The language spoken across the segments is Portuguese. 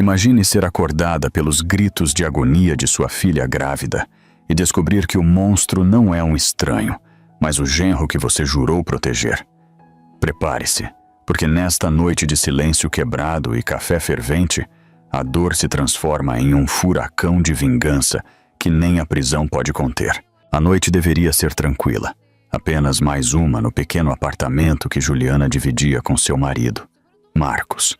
Imagine ser acordada pelos gritos de agonia de sua filha grávida e descobrir que o monstro não é um estranho, mas o genro que você jurou proteger. Prepare-se, porque nesta noite de silêncio quebrado e café fervente, a dor se transforma em um furacão de vingança que nem a prisão pode conter. A noite deveria ser tranquila, apenas mais uma no pequeno apartamento que Juliana dividia com seu marido, Marcos.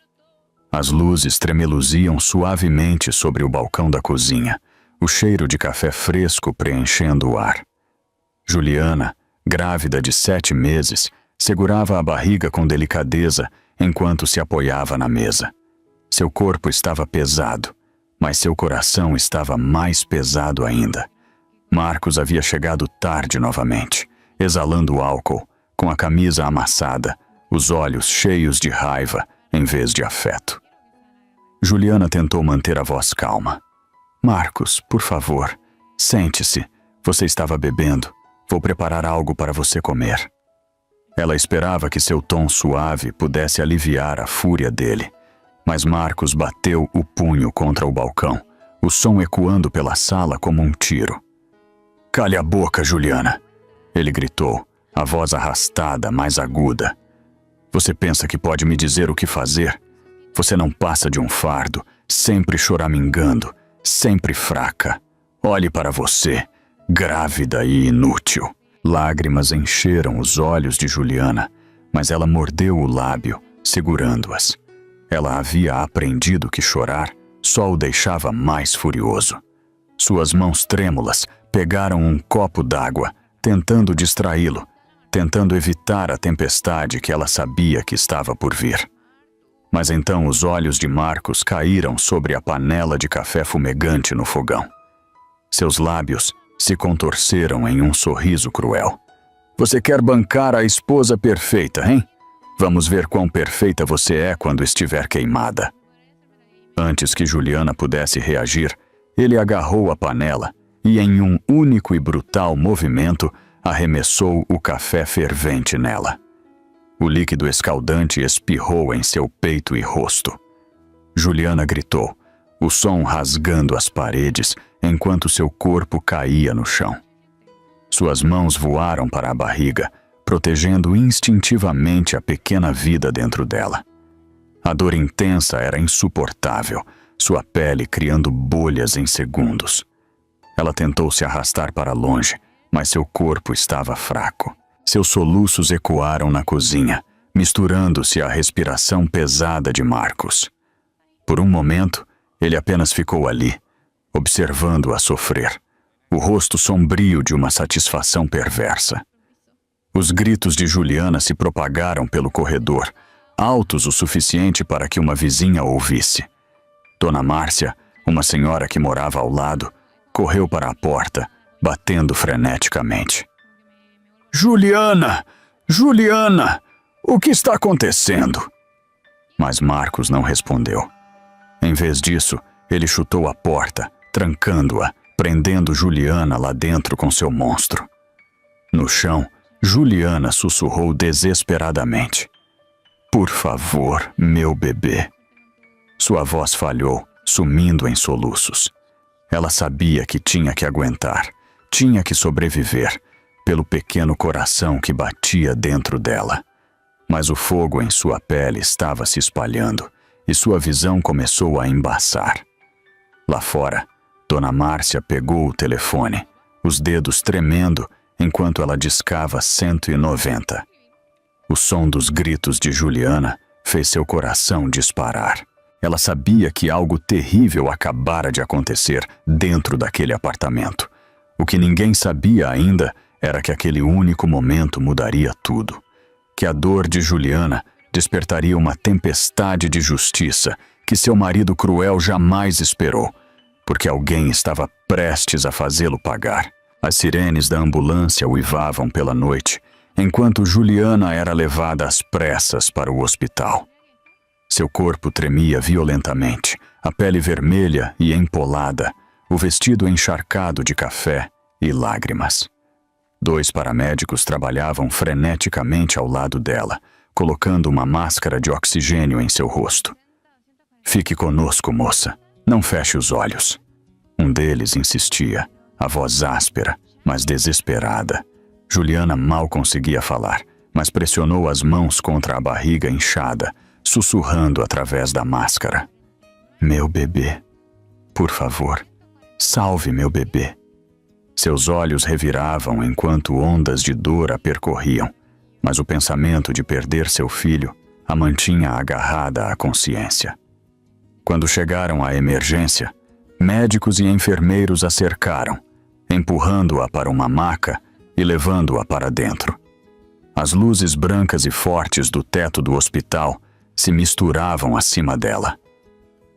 As luzes tremeluziam suavemente sobre o balcão da cozinha, o cheiro de café fresco preenchendo o ar. Juliana, grávida de 7 meses, segurava a barriga com delicadeza enquanto se apoiava na mesa. Seu corpo estava pesado, mas seu coração estava mais pesado ainda. Marcos havia chegado tarde novamente, exalando álcool, com a camisa amassada, os olhos cheios de raiva em vez de afeto. Juliana tentou manter a voz calma. Marcos, por favor, sente-se. Você estava bebendo. Vou preparar algo para você comer. Ela esperava que seu tom suave pudesse aliviar a fúria dele. Mas Marcos bateu o punho contra o balcão, o som ecoando pela sala como um tiro. Cale a boca, Juliana! Ele gritou, a voz arrastada, mais aguda. Você pensa que pode me dizer o que fazer? Você não passa de um fardo, sempre choramingando, sempre fraca. Olhe para você, grávida e inútil. Lágrimas encheram os olhos de Juliana, mas ela mordeu o lábio, segurando-as. Ela havia aprendido que chorar só o deixava mais furioso. Suas mãos trêmulas pegaram um copo d'água, tentando distraí-lo, tentando evitar a tempestade que ela sabia que estava por vir. Mas então os olhos de Marcos caíram sobre a panela de café fumegante no fogão. Seus lábios se contorceram em um sorriso cruel. Você quer bancar a esposa perfeita, hein? Vamos ver quão perfeita você é quando estiver queimada. Antes que Juliana pudesse reagir, ele agarrou a panela e, em um único e brutal movimento, arremessou o café fervente nela. O líquido escaldante espirrou em seu peito e rosto. Juliana gritou, o som rasgando as paredes enquanto seu corpo caía no chão. Suas mãos voaram para a barriga, protegendo instintivamente a pequena vida dentro dela. A dor intensa era insuportável, sua pele criando bolhas em segundos. Ela tentou se arrastar para longe, mas seu corpo estava fraco. Seus soluços ecoaram na cozinha, misturando-se à respiração pesada de Marcos. Por um momento, ele apenas ficou ali, observando-a sofrer, o rosto sombrio de uma satisfação perversa. Os gritos de Juliana se propagaram pelo corredor, altos o suficiente para que uma vizinha ouvisse. Dona Márcia, uma senhora que morava ao lado, correu para a porta, batendo freneticamente. Juliana! Juliana! O que está acontecendo? Mas Marcos não respondeu. Em vez disso, ele chutou a porta, trancando-a, prendendo Juliana lá dentro com seu monstro. No chão, Juliana sussurrou desesperadamente. Por favor, meu bebê. Sua voz falhou, sumindo em soluços. Ela sabia que tinha que aguentar, tinha que sobreviver, pelo pequeno coração que batia dentro dela. Mas o fogo em sua pele estava se espalhando e sua visão começou a embaçar. Lá fora, Dona Márcia pegou o telefone, os dedos tremendo enquanto ela discava 190. O som dos gritos de Juliana fez seu coração disparar. Ela sabia que algo terrível acabara de acontecer dentro daquele apartamento. O que ninguém sabia ainda era que aquele único momento mudaria tudo. Que a dor de Juliana despertaria uma tempestade de justiça que seu marido cruel jamais esperou, porque alguém estava prestes a fazê-lo pagar. As sirenes da ambulância uivavam pela noite, enquanto Juliana era levada às pressas para o hospital. Seu corpo tremia violentamente, a pele vermelha e empolada, o vestido encharcado de café e lágrimas. 2 paramédicos trabalhavam freneticamente ao lado dela, colocando uma máscara de oxigênio em seu rosto. Fique conosco, moça. Não feche os olhos. Um deles insistia, a voz áspera, mas desesperada. Juliana mal conseguia falar, mas pressionou as mãos contra a barriga inchada, sussurrando através da máscara. Meu bebê. Por favor, salve meu bebê. Seus olhos reviravam enquanto ondas de dor a percorriam, mas o pensamento de perder seu filho a mantinha agarrada à consciência. Quando chegaram à emergência, médicos e enfermeiros a cercaram, empurrando-a para uma maca e levando-a para dentro. As luzes brancas e fortes do teto do hospital se misturavam acima dela.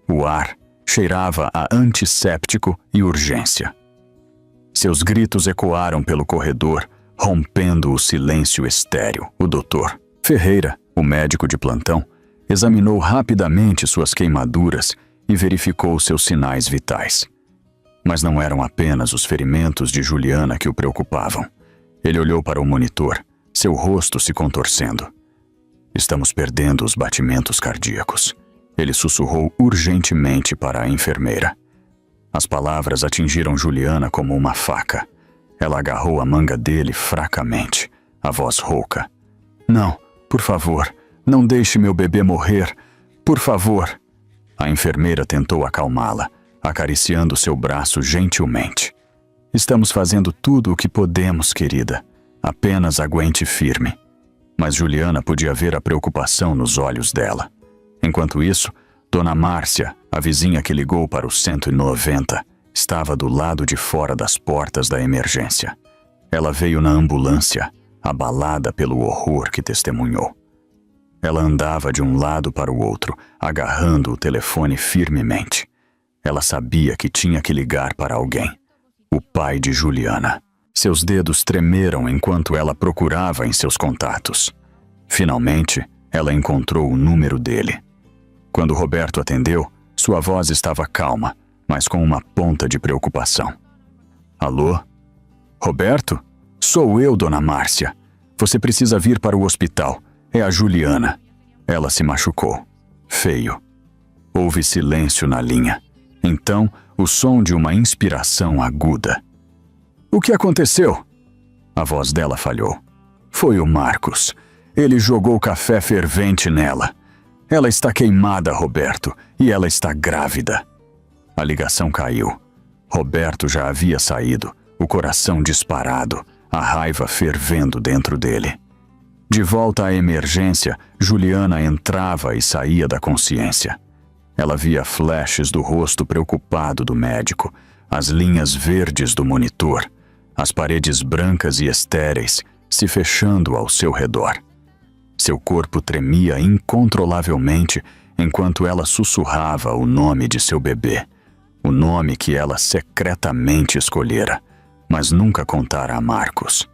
O ar cheirava a antisséptico e urgência. Seus gritos ecoaram pelo corredor, rompendo o silêncio estéril. O doutor Ferreira, o médico de plantão, examinou rapidamente suas queimaduras e verificou seus sinais vitais. Mas não eram apenas os ferimentos de Juliana que o preocupavam. Ele olhou para o monitor, seu rosto se contorcendo. Estamos perdendo os batimentos cardíacos. Ele sussurrou urgentemente para a enfermeira. As palavras atingiram Juliana como uma faca. Ela agarrou a manga dele fracamente, a voz rouca. Não, por favor, não deixe meu bebê morrer. Por favor. A enfermeira tentou acalmá-la, acariciando seu braço gentilmente. Estamos fazendo tudo o que podemos, querida. Apenas aguente firme. Mas Juliana podia ver a preocupação nos olhos dela. Enquanto isso, Dona Márcia, a vizinha que ligou para o 190, estava do lado de fora das portas da emergência. Ela veio na ambulância, abalada pelo horror que testemunhou. Ela andava de um lado para o outro, agarrando o telefone firmemente. Ela sabia que tinha que ligar para alguém. O pai de Juliana. Seus dedos tremeram enquanto ela procurava em seus contatos. Finalmente, ela encontrou o número dele. Quando Roberto atendeu, sua voz estava calma, mas com uma ponta de preocupação. Alô? Roberto? Sou eu, Dona Márcia. Você precisa vir para o hospital. É a Juliana. Ela se machucou. Feio. Houve silêncio na linha. Então, o som de uma inspiração aguda. O que aconteceu? A voz dela falhou. Foi o Marcos. Ele jogou café fervente nela. Ela está queimada, Roberto, e ela está grávida. A ligação caiu. Roberto já havia saído, o coração disparado, a raiva fervendo dentro dele. De volta à emergência, Juliana entrava e saía da consciência. Ela via flashes do rosto preocupado do médico, as linhas verdes do monitor, as paredes brancas e estéreis se fechando ao seu redor. Seu corpo tremia incontrolavelmente enquanto ela sussurrava o nome de seu bebê, o nome que ela secretamente escolhera, mas nunca contara a Marcos.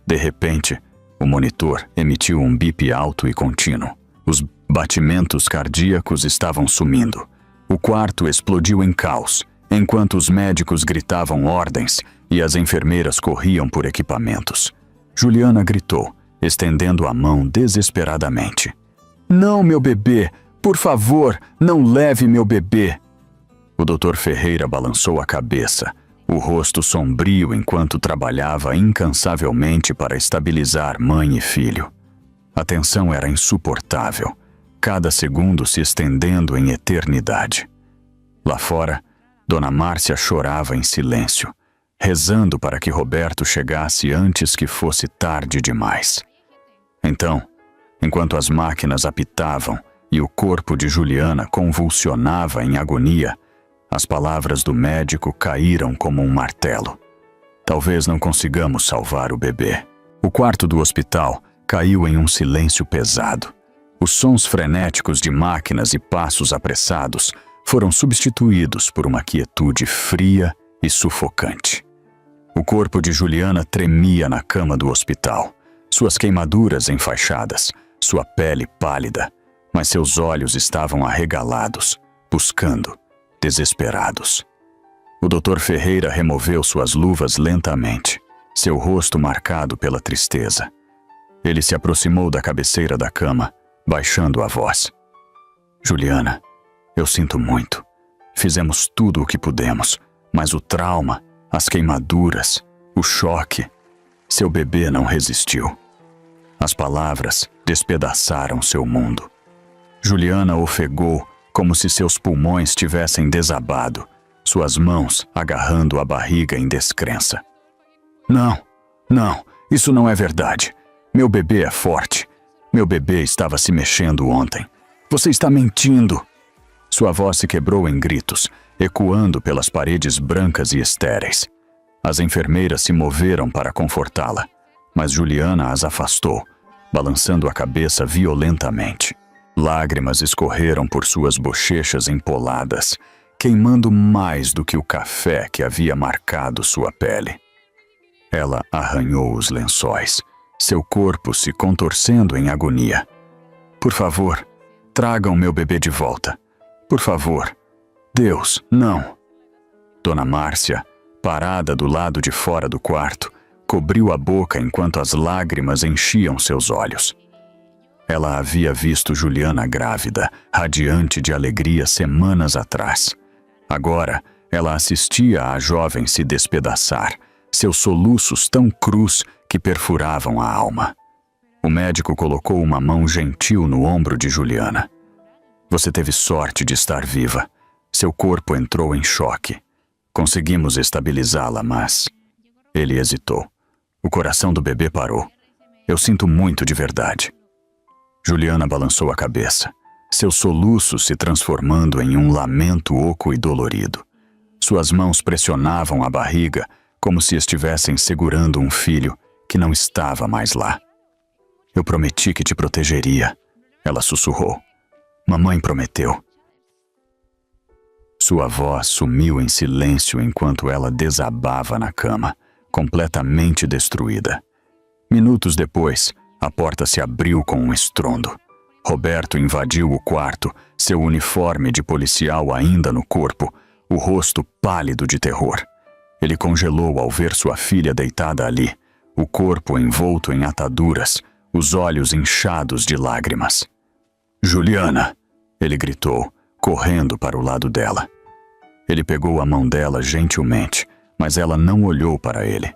De repente, o monitor emitiu um bip alto e contínuo. Os batimentos cardíacos estavam sumindo. O quarto explodiu em caos, enquanto os médicos gritavam ordens e as enfermeiras corriam por equipamentos. Juliana gritou, estendendo a mão desesperadamente. Não, meu bebê! Por favor, não leve meu bebê! O Dr. Ferreira balançou a cabeça, o rosto sombrio enquanto trabalhava incansavelmente para estabilizar mãe e filho. A tensão era insuportável, cada segundo se estendendo em eternidade. Lá fora, Dona Márcia chorava em silêncio, rezando para que Roberto chegasse antes que fosse tarde demais. Então, enquanto as máquinas apitavam e o corpo de Juliana convulsionava em agonia, as palavras do médico caíram como um martelo. Talvez não consigamos salvar o bebê. O quarto do hospital caiu em um silêncio pesado. Os sons frenéticos de máquinas e passos apressados foram substituídos por uma quietude fria e sufocante. O corpo de Juliana tremia na cama do hospital, suas queimaduras enfaixadas, sua pele pálida, mas seus olhos estavam arregalados, buscando, desesperados. O Dr. Ferreira removeu suas luvas lentamente, seu rosto marcado pela tristeza. Ele se aproximou da cabeceira da cama, baixando a voz. Juliana, Eu sinto muito. Fizemos tudo o que pudemos, mas o trauma, as queimaduras, o choque, seu bebê não resistiu. As palavras despedaçaram seu mundo. Juliana ofegou como se seus pulmões tivessem desabado, suas mãos agarrando a barriga em descrença. Não, isso não é verdade. Meu bebê é forte. Meu bebê estava se mexendo ontem. Você está mentindo. Sua voz se quebrou em gritos, ecoando pelas paredes brancas e estéreis. As enfermeiras se moveram para confortá-la, mas Juliana as afastou, balançando a cabeça violentamente. Lágrimas escorreram por suas bochechas empoladas, queimando mais do que o café que havia marcado sua pele. Ela arranhou os lençóis, seu corpo se contorcendo em agonia. Por favor, tragam meu bebê de volta. Por favor. Deus, não. Dona Márcia, parada do lado de fora do quarto, cobriu a boca enquanto as lágrimas enchiam seus olhos. Ela havia visto Juliana grávida, radiante de alegria semanas atrás. Agora, ela assistia a jovem se despedaçar, seus soluços tão crus que perfuravam a alma. O médico colocou uma mão gentil no ombro de Juliana. Você teve sorte de estar viva. Seu corpo entrou em choque. Conseguimos estabilizá-la, mas... Ele hesitou. O coração do bebê parou. Eu sinto muito de verdade. Juliana balançou a cabeça, seus soluços se transformando em um lamento oco e dolorido. Suas mãos pressionavam a barriga como se estivessem segurando um filho que não estava mais lá. Eu prometi que te protegeria, ela sussurrou. Mamãe prometeu. Sua voz sumiu em silêncio enquanto ela desabava na cama, completamente destruída. Minutos depois, a porta se abriu com um estrondo. Roberto invadiu o quarto, seu uniforme de policial ainda no corpo, o rosto pálido de terror. Ele congelou ao ver sua filha deitada ali, o corpo envolto em ataduras, os olhos inchados de lágrimas. Juliana! Ele gritou, correndo para o lado dela. Ele pegou a mão dela gentilmente, mas ela não olhou para ele.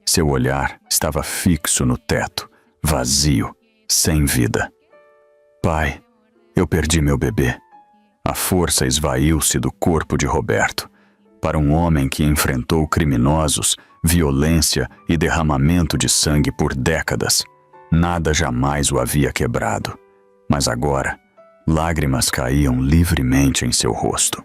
Seu olhar estava fixo no teto, vazio, sem vida. Pai, eu perdi meu bebê. A força esvaiu-se do corpo de Roberto. Para um homem que enfrentou criminosos, violência e derramamento de sangue por décadas, nada jamais o havia quebrado. Mas agora, lágrimas caíam livremente em seu rosto.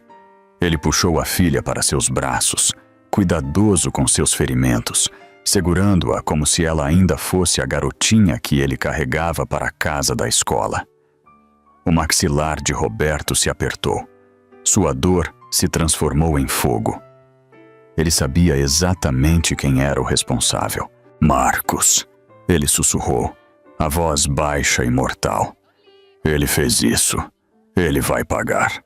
Ele puxou a filha para seus braços, cuidadoso com seus ferimentos, segurando-a como se ela ainda fosse a garotinha que ele carregava para a casa da escola. O maxilar de Roberto se apertou. Sua dor se transformou em fogo. Ele sabia exatamente quem era o responsável. Marcos, ele sussurrou, a voz baixa e mortal. Ele fez isso. Ele vai pagar.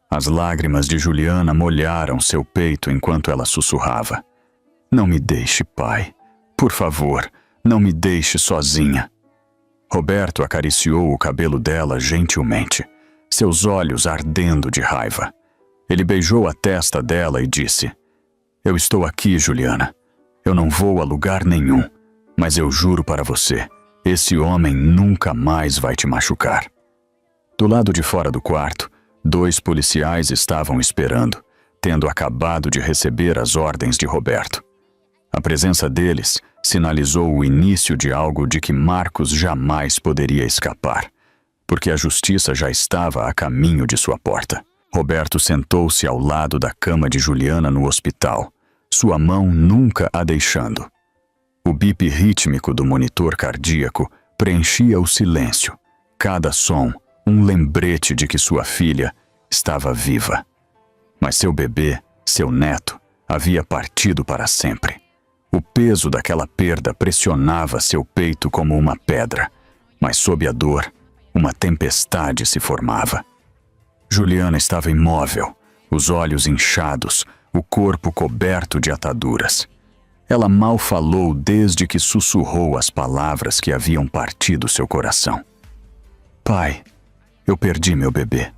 As lágrimas de Juliana molharam seu peito enquanto ela sussurrava. Não me deixe, pai. Por favor, não me deixe sozinha. Roberto acariciou o cabelo dela gentilmente, seus olhos ardendo de raiva. Ele beijou a testa dela e disse: Eu estou aqui, Juliana. Eu não vou a lugar nenhum, mas eu juro para você, esse homem nunca mais vai te machucar. Do lado de fora do quarto, 2 policiais estavam esperando, tendo acabado de receber as ordens de Roberto. A presença deles sinalizou o início de algo de que Marcos jamais poderia escapar, porque a justiça já estava a caminho de sua porta. Roberto sentou-se ao lado da cama de Juliana no hospital, sua mão nunca a deixando. O bip rítmico do monitor cardíaco preenchia o silêncio, cada som um lembrete de que sua filha estava viva. Mas seu bebê, seu neto, havia partido para sempre. O peso daquela perda pressionava seu peito como uma pedra, mas sob a dor, uma tempestade se formava. Juliana estava imóvel, os olhos inchados, o corpo coberto de ataduras. Ela mal falou desde que sussurrou as palavras que haviam partido seu coração. Pai, eu perdi meu bebê.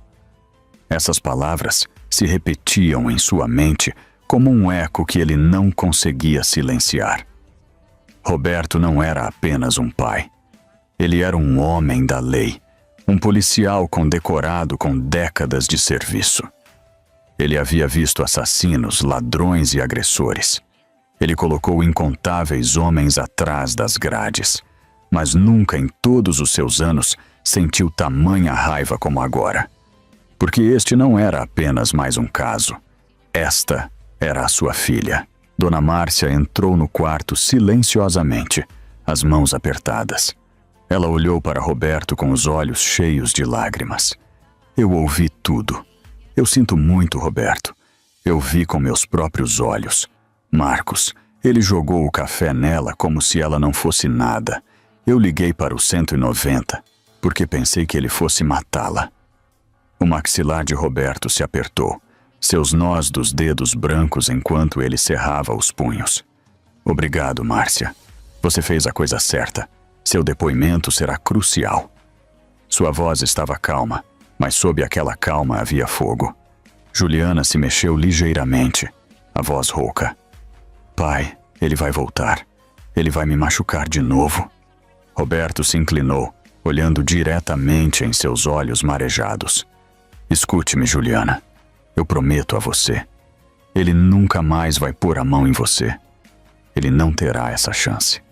Essas palavras se repetiam em sua mente como um eco que ele não conseguia silenciar. Roberto não era apenas um pai. Ele era um homem da lei, um policial condecorado com décadas de serviço. Ele havia visto assassinos, ladrões e agressores. Ele colocou incontáveis homens atrás das grades, mas nunca em todos os seus anos sentiu tamanha raiva como agora. Porque este não era apenas mais um caso. Esta era a sua filha. Dona Márcia entrou no quarto silenciosamente, as mãos apertadas. Ela olhou para Roberto com os olhos cheios de lágrimas. Eu ouvi tudo. Eu sinto muito, Roberto. Eu vi com meus próprios olhos. Marcos, ele jogou o café nela como se ela não fosse nada. Eu liguei para o 190, porque pensei que ele fosse matá-la. O maxilar de Roberto se apertou, seus nós dos dedos brancos enquanto ele cerrava os punhos. Obrigado, Márcia. Você fez a coisa certa. Seu depoimento será crucial. Sua voz estava calma, mas sob aquela calma havia fogo. Juliana se mexeu ligeiramente, a voz rouca. Pai, ele vai voltar. Ele vai me machucar de novo. Roberto se inclinou, olhando diretamente em seus olhos marejados. Escute-me, Juliana. Eu prometo a você. Ele nunca mais vai pôr a mão em você. Ele não terá essa chance.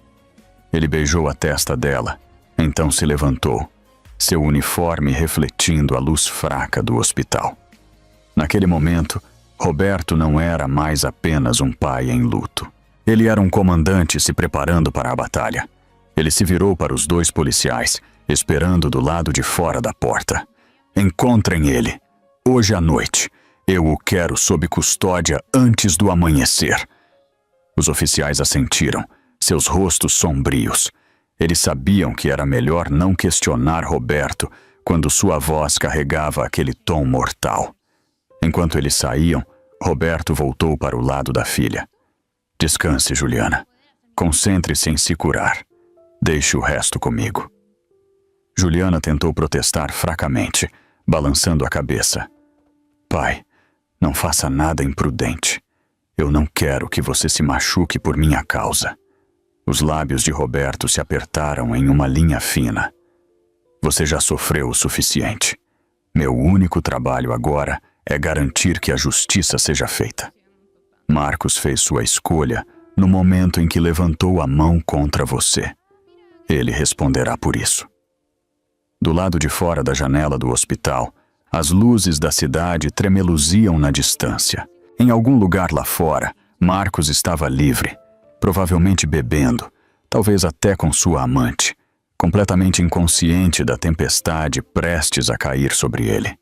Ele beijou a testa dela, então se levantou, seu uniforme refletindo a luz fraca do hospital. Naquele momento, Roberto não era mais apenas um pai em luto. Ele era um comandante se preparando para a batalha. Ele se virou para os dois policiais, esperando do lado de fora da porta. Encontrem ele. Hoje à noite. Eu o quero sob custódia antes do amanhecer. Os oficiais assentiram, seus rostos sombrios. Eles sabiam que era melhor não questionar Roberto quando sua voz carregava aquele tom mortal. Enquanto eles saíam, Roberto voltou para o lado da filha. Descanse, Juliana. Concentre-se em se curar. Deixe o resto comigo. Juliana tentou protestar fracamente, balançando a cabeça. Pai, não faça nada imprudente. Eu não quero que você se machuque por minha causa. Os lábios de Roberto se apertaram em uma linha fina. Você já sofreu o suficiente. Meu único trabalho agora é garantir que a justiça seja feita. Marcos fez sua escolha no momento em que levantou a mão contra você. Ele responderá por isso. Do lado de fora da janela do hospital, as luzes da cidade tremeluziam na distância. Em algum lugar lá fora, Marcos estava livre, provavelmente bebendo, talvez até com sua amante, completamente inconsciente da tempestade prestes a cair sobre ele.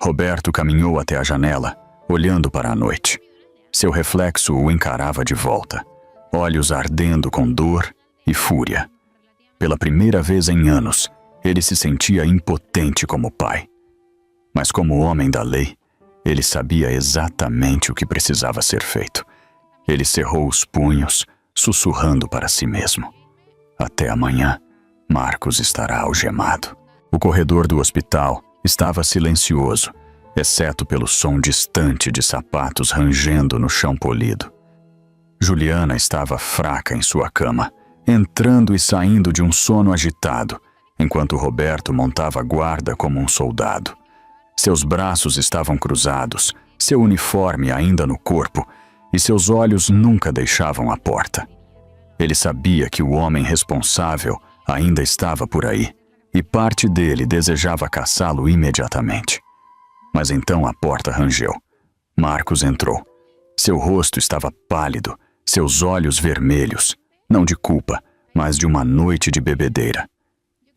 Roberto caminhou até a janela, olhando para a noite. Seu reflexo o encarava de volta, olhos ardendo com dor e fúria. Pela primeira vez em anos, ele se sentia impotente como pai. Mas como homem da lei, ele sabia exatamente o que precisava ser feito. Ele cerrou os punhos, sussurrando para si mesmo. Até amanhã, Marcos estará algemado. O corredor do hospital estava silencioso, exceto pelo som distante de sapatos rangendo no chão polido. Juliana estava fraca em sua cama, entrando e saindo de um sono agitado, enquanto Roberto montava guarda como um soldado. Seus braços estavam cruzados, seu uniforme ainda no corpo, e seus olhos nunca deixavam a porta. Ele sabia que o homem responsável ainda estava por aí, e parte dele desejava caçá-lo imediatamente. Mas então a porta rangeu. Marcos entrou. Seu rosto estava pálido, seus olhos vermelhos, não de culpa, mas de uma noite de bebedeira.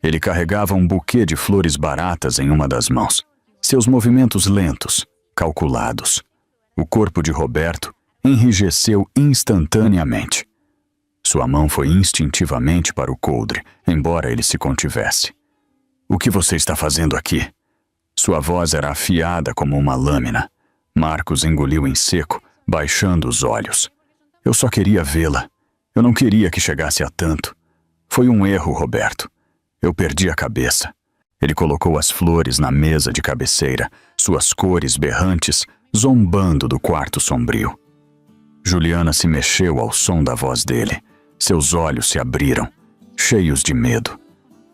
Ele carregava um buquê de flores baratas em uma das mãos. Seus movimentos lentos, calculados. O corpo de Roberto enrijeceu instantaneamente. Sua mão foi instintivamente para o coldre, embora ele se contivesse. O que você está fazendo aqui? Sua voz era afiada como uma lâmina. Marcos engoliu em seco, baixando os olhos. Eu só queria vê-la. Eu não queria que chegasse a tanto. Foi um erro, Roberto. Eu perdi a cabeça. Ele colocou as flores na mesa de cabeceira, suas cores berrantes zombando do quarto sombrio. Juliana se mexeu ao som da voz dele. Seus olhos se abriram, cheios de medo.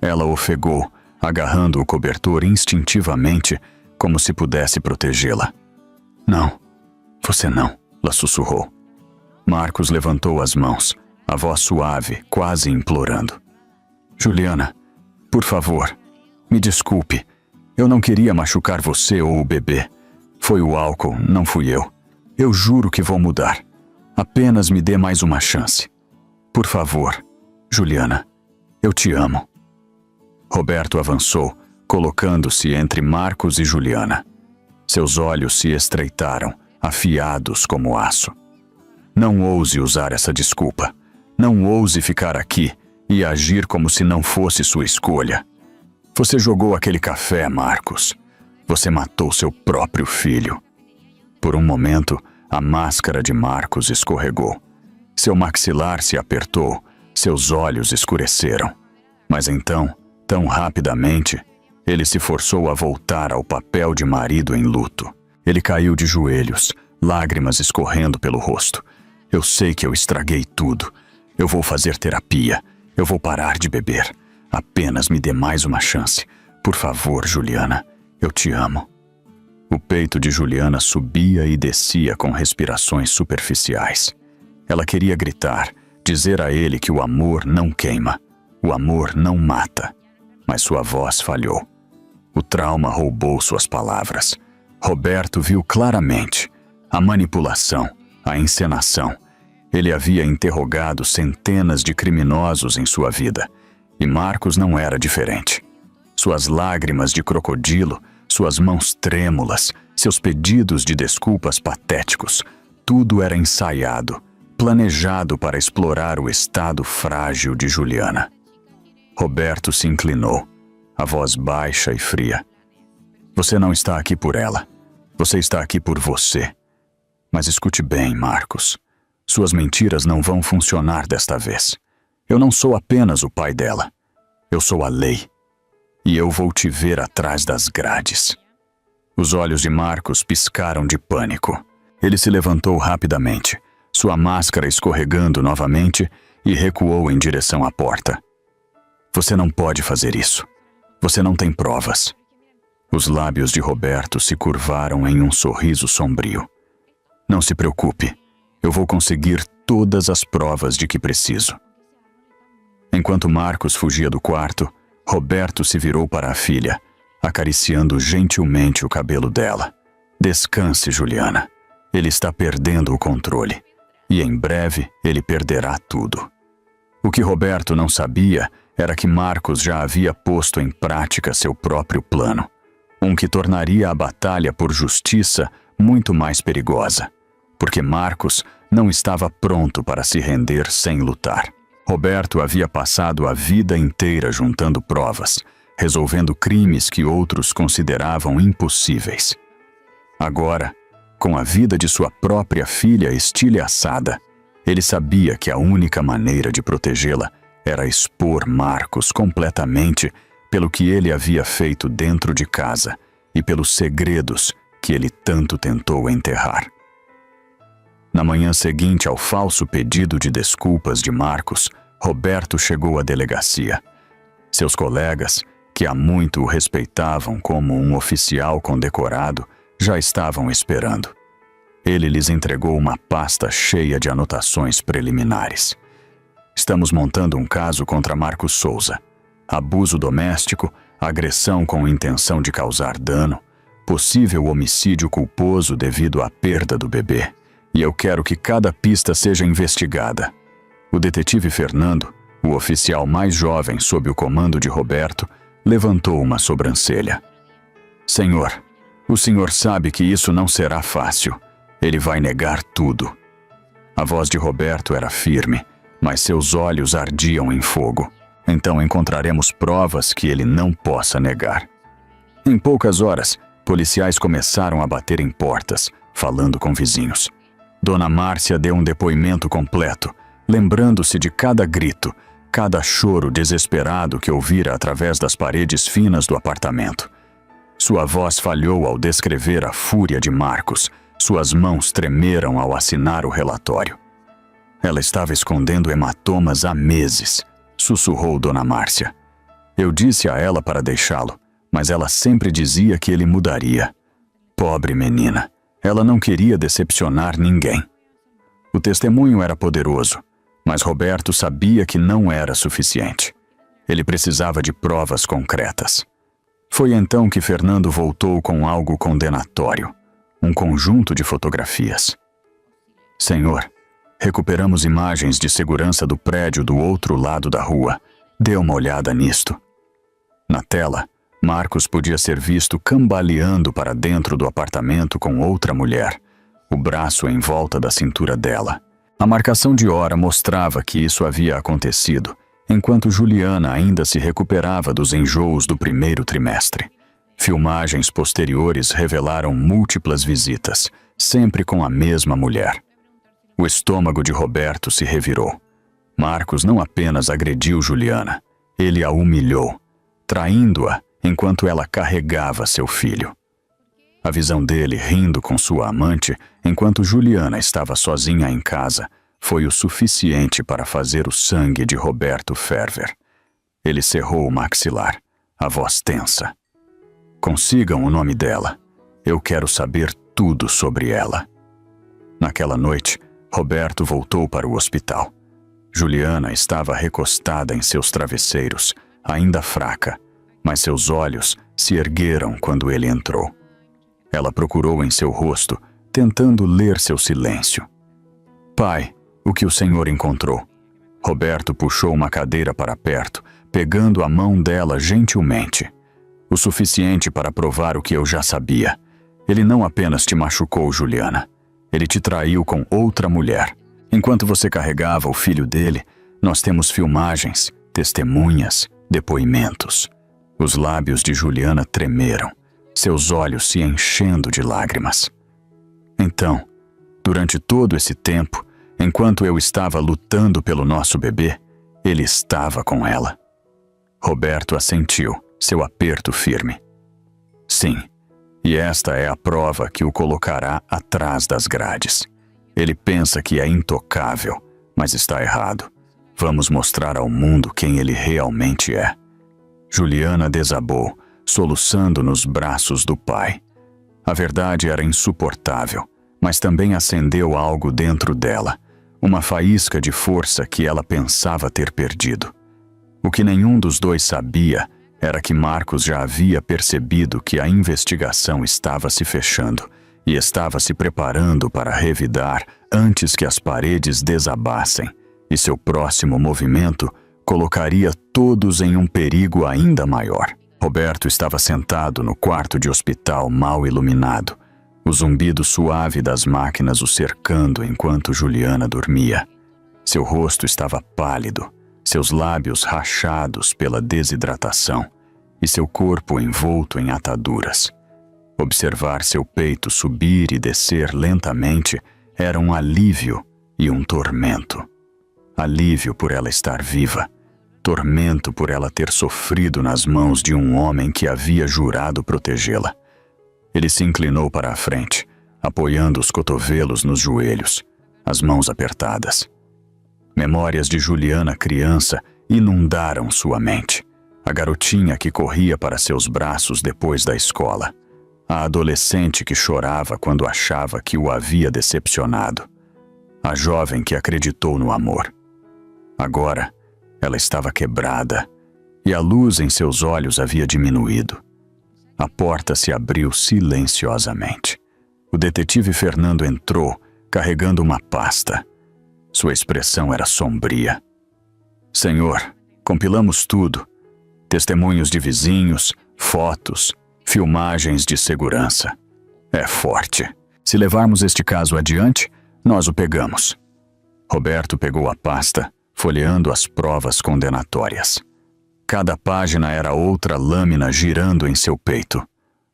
Ela ofegou, agarrando o cobertor instintivamente, como se pudesse protegê-la. Não, você não, ela sussurrou. Marcos levantou as mãos, a voz suave, quase implorando. Juliana, por favor, me desculpe. Eu não queria machucar você ou o bebê. Foi o álcool, não fui eu. Eu juro que vou mudar. Apenas me dê mais uma chance. Por favor, Juliana, eu te amo. Roberto avançou, colocando-se entre Marcos e Juliana. Seus olhos se estreitaram, afiados como aço. Não ouse usar essa desculpa. Não ouse ficar aqui e agir como se não fosse sua escolha. Você jogou aquele café, Marcos. Você matou seu próprio filho. Por um momento, a máscara de Marcos escorregou. Seu maxilar se apertou, seus olhos escureceram. Mas então, tão rapidamente, ele se forçou a voltar ao papel de marido em luto. Ele caiu de joelhos, lágrimas escorrendo pelo rosto. Eu sei que eu estraguei tudo. Eu vou fazer terapia. Eu vou parar de beber. Apenas me dê mais uma chance. Por favor, Juliana, eu te amo. O peito de Juliana subia e descia com respirações superficiais. Ela queria gritar, dizer a ele que o amor não queima, o amor não mata. Mas sua voz falhou. O trauma roubou suas palavras. Roberto viu claramente a manipulação, a encenação. Ele havia interrogado centenas de criminosos em sua vida, e Marcos não era diferente. Suas lágrimas de crocodilo, suas mãos trêmulas, seus pedidos de desculpas patéticos, tudo era ensaiado, planejado para explorar o estado frágil de Juliana. Roberto se inclinou, a voz baixa e fria. Você não está aqui por ela. Você está aqui por você. Mas escute bem, Marcos. Suas mentiras não vão funcionar desta vez. Eu não sou apenas o pai dela. Eu sou a lei. E eu vou te ver atrás das grades. Os olhos de Marcos piscaram de pânico. Ele se levantou rapidamente, sua máscara escorregando novamente, e recuou em direção à porta. Você não pode fazer isso. Você não tem provas. Os lábios de Roberto se curvaram em um sorriso sombrio. Não se preocupe. Eu vou conseguir todas as provas de que preciso. Enquanto Marcos fugia do quarto, Roberto se virou para a filha, acariciando gentilmente o cabelo dela. Descanse, Juliana. Ele está perdendo o controle. E em breve ele perderá tudo. O que Roberto não sabia era que Marcos já havia posto em prática seu próprio plano. Um que tornaria a batalha por justiça muito mais perigosa. Porque Marcos não estava pronto para se render sem lutar. Roberto havia passado a vida inteira juntando provas, resolvendo crimes que outros consideravam impossíveis. Agora, com a vida de sua própria filha estilhaçada, ele sabia que a única maneira de protegê-la era expor Marcos completamente pelo que ele havia feito dentro de casa e pelos segredos que ele tanto tentou enterrar. Na manhã seguinte ao falso pedido de desculpas de Marcos, Roberto chegou à delegacia. Seus colegas, que há muito o respeitavam como um oficial condecorado, já estavam esperando. Ele lhes entregou uma pasta cheia de anotações preliminares. Estamos montando um caso contra Marcos Souza. Abuso doméstico, agressão com intenção de causar dano, possível homicídio culposo devido à perda do bebê. E eu quero que cada pista seja investigada. O detetive Fernando, o oficial mais jovem sob o comando de Roberto, levantou uma sobrancelha. Senhor, o senhor sabe que isso não será fácil. Ele vai negar tudo. A voz de Roberto era firme, mas seus olhos ardiam em fogo. Então encontraremos provas que ele não possa negar. Em poucas horas, policiais começaram a bater em portas, falando com vizinhos. Dona Márcia deu um depoimento completo, lembrando-se de cada grito, cada choro desesperado que ouvira através das paredes finas do apartamento. Sua voz falhou ao descrever a fúria de Marcos. Suas mãos tremeram ao assinar o relatório. Ela estava escondendo hematomas há meses, sussurrou Dona Márcia. Eu disse a ela para deixá-lo, mas ela sempre dizia que ele mudaria. Pobre menina, ela não queria decepcionar ninguém. O testemunho era poderoso, mas Roberto sabia que não era suficiente. Ele precisava de provas concretas. Foi então que Fernando voltou com algo condenatório, um conjunto de fotografias. Senhor, recuperamos imagens de segurança do prédio do outro lado da rua. Dê uma olhada nisto. Na tela, Marcos podia ser visto cambaleando para dentro do apartamento com outra mulher, o braço em volta da cintura dela. A marcação de hora mostrava que isso havia acontecido, enquanto Juliana ainda se recuperava dos enjoos do primeiro trimestre. Filmagens posteriores revelaram múltiplas visitas, sempre com a mesma mulher. O estômago de Roberto se revirou. Marcos não apenas agrediu Juliana, ele a humilhou, traindo-a enquanto ela carregava seu filho. A visão dele rindo com sua amante enquanto Juliana estava sozinha em casa foi o suficiente para fazer o sangue de Roberto ferver. Ele cerrou o maxilar, a voz tensa. Consigam o nome dela. Eu quero saber tudo sobre ela. Naquela noite, Roberto voltou para o hospital. Juliana estava recostada em seus travesseiros, ainda fraca, mas seus olhos se ergueram quando ele entrou. Ela procurou em seu rosto, tentando ler seu silêncio. Pai, o que o senhor encontrou? Roberto puxou uma cadeira para perto, pegando a mão dela gentilmente. O suficiente para provar o que eu já sabia. Ele não apenas te machucou, Juliana. Ele te traiu com outra mulher. Enquanto você carregava o filho dele, nós temos filmagens, testemunhas, depoimentos. Os lábios de Juliana tremeram, seus olhos se enchendo de lágrimas. Então, durante todo esse tempo, enquanto eu estava lutando pelo nosso bebê, ele estava com ela. Roberto assentiu, seu aperto firme. Sim, e esta é a prova que o colocará atrás das grades. Ele pensa que é intocável, mas está errado. Vamos mostrar ao mundo quem ele realmente é. Juliana desabou, soluçando nos braços do pai. A verdade era insuportável, mas também acendeu algo dentro dela, uma faísca de força que ela pensava ter perdido. O que nenhum dos dois sabia era que Marcos já havia percebido que a investigação estava se fechando e estava se preparando para revidar antes que as paredes desabassem, e seu próximo movimento colocaria todos em um perigo ainda maior. Roberto estava sentado no quarto de hospital mal iluminado, o zumbido suave das máquinas o cercando enquanto Juliana dormia. Seu rosto estava pálido, seus lábios rachados pela desidratação e seu corpo envolto em ataduras. Observar seu peito subir e descer lentamente era um alívio e um tormento. Alívio por ela estar viva, tormento por ela ter sofrido nas mãos de um homem que havia jurado protegê-la. Ele se inclinou para a frente, apoiando os cotovelos nos joelhos, as mãos apertadas. Memórias de Juliana criança inundaram sua mente. A garotinha que corria para seus braços depois da escola. A adolescente que chorava quando achava que o havia decepcionado. A jovem que acreditou no amor. Agora, ela estava quebrada e a luz em seus olhos havia diminuído. A porta se abriu silenciosamente. O detetive Fernando entrou, carregando uma pasta. Sua expressão era sombria. Senhor, compilamos tudo. Testemunhos de vizinhos, fotos, filmagens de segurança. É forte. Se levarmos este caso adiante, nós o pegamos. Roberto pegou a pasta, folheando as provas condenatórias. Cada página era outra lâmina girando em seu peito.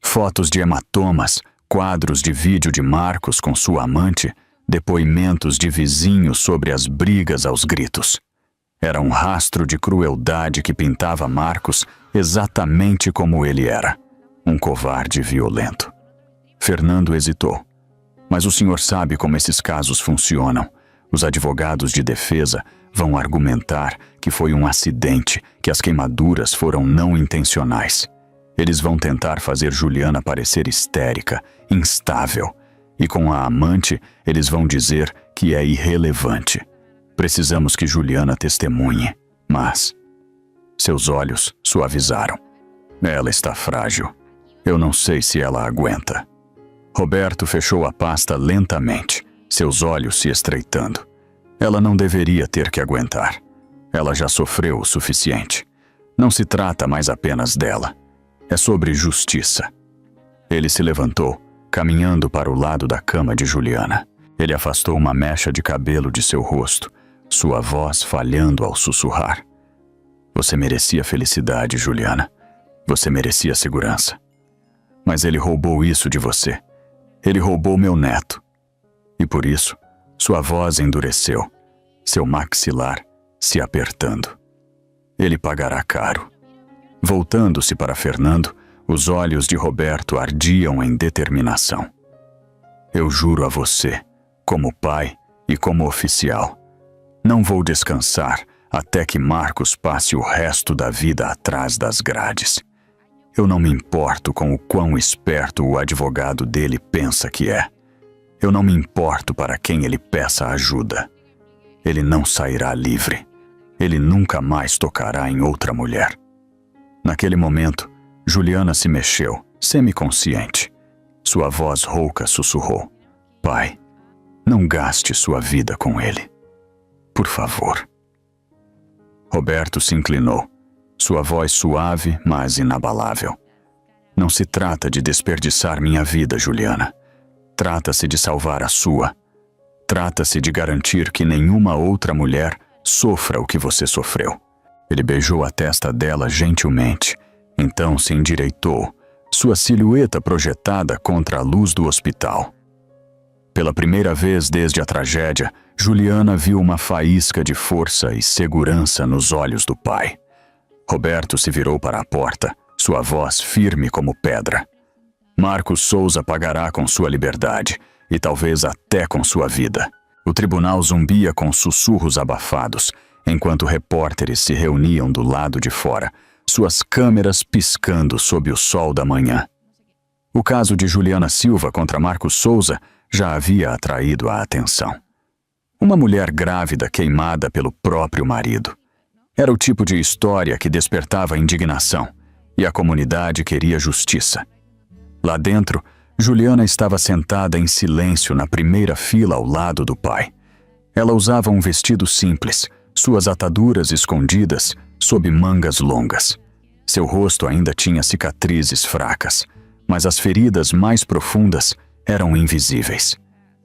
Fotos de hematomas, quadros de vídeo de Marcos com sua amante, depoimentos de vizinhos sobre as brigas aos gritos. Era um rastro de crueldade que pintava Marcos exatamente como ele era, um covarde violento. Fernando hesitou. Mas o senhor sabe como esses casos funcionam. Os advogados de defesa vão argumentar que foi um acidente, que as queimaduras foram não intencionais. Eles vão tentar fazer Juliana parecer histérica, instável. E com a amante, eles vão dizer que é irrelevante. Precisamos que Juliana testemunhe, mas... Seus olhos suavizaram. Ela está frágil. Eu não sei se ela aguenta. Roberto fechou a pasta lentamente, seus olhos se estreitando. Ela não deveria ter que aguentar. Ela já sofreu o suficiente. Não se trata mais apenas dela. É sobre justiça. Ele se levantou, caminhando para o lado da cama de Juliana. Ele afastou uma mecha de cabelo de seu rosto, sua voz falhando ao sussurrar. Você merecia felicidade, Juliana. Você merecia segurança. Mas ele roubou isso de você. Ele roubou meu neto. E por isso, sua voz endureceu, seu maxilar se apertando. Ele pagará caro. Voltando-se para Fernando, os olhos de Roberto ardiam em determinação. Eu juro a você, como pai e como oficial, não vou descansar até que Marcos passe o resto da vida atrás das grades. Eu não me importo com o quão esperto o advogado dele pensa que é. Eu não me importo para quem ele peça ajuda. Ele não sairá livre. Ele nunca mais tocará em outra mulher. Naquele momento, Juliana se mexeu, semiconsciente. Sua voz rouca sussurrou. Pai, não gaste sua vida com ele. Por favor. Roberto se inclinou, sua voz suave, mas inabalável. Não se trata de desperdiçar minha vida, Juliana. Trata-se de salvar a sua. Trata-se de garantir que nenhuma outra mulher sofra o que você sofreu. Ele beijou a testa dela gentilmente, então se endireitou, sua silhueta projetada contra a luz do hospital. Pela primeira vez desde a tragédia, Juliana viu uma faísca de força e segurança nos olhos do pai. Roberto se virou para a porta, sua voz firme como pedra. Marcos Souza pagará com sua liberdade e talvez até com sua vida. O tribunal zumbia com sussurros abafados, enquanto repórteres se reuniam do lado de fora, suas câmeras piscando sob o sol da manhã. O caso de Juliana Silva contra Marcos Souza já havia atraído a atenção. Uma mulher grávida queimada pelo próprio marido. Era o tipo de história que despertava indignação, e a comunidade queria justiça. Lá dentro, Juliana estava sentada em silêncio na primeira fila ao lado do pai. Ela usava um vestido simples, suas ataduras escondidas sob mangas longas. Seu rosto ainda tinha cicatrizes fracas, mas as feridas mais profundas eram invisíveis.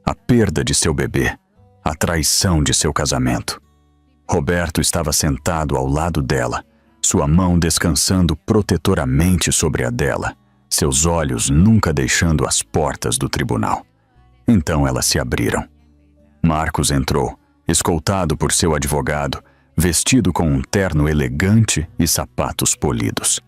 A perda de seu bebê, a traição de seu casamento. Roberto estava sentado ao lado dela, sua mão descansando protetoramente sobre a dela, seus olhos nunca deixando as portas do tribunal. Então elas se abriram. Marcos entrou, escoltado por seu advogado, vestido com um terno elegante e sapatos polidos.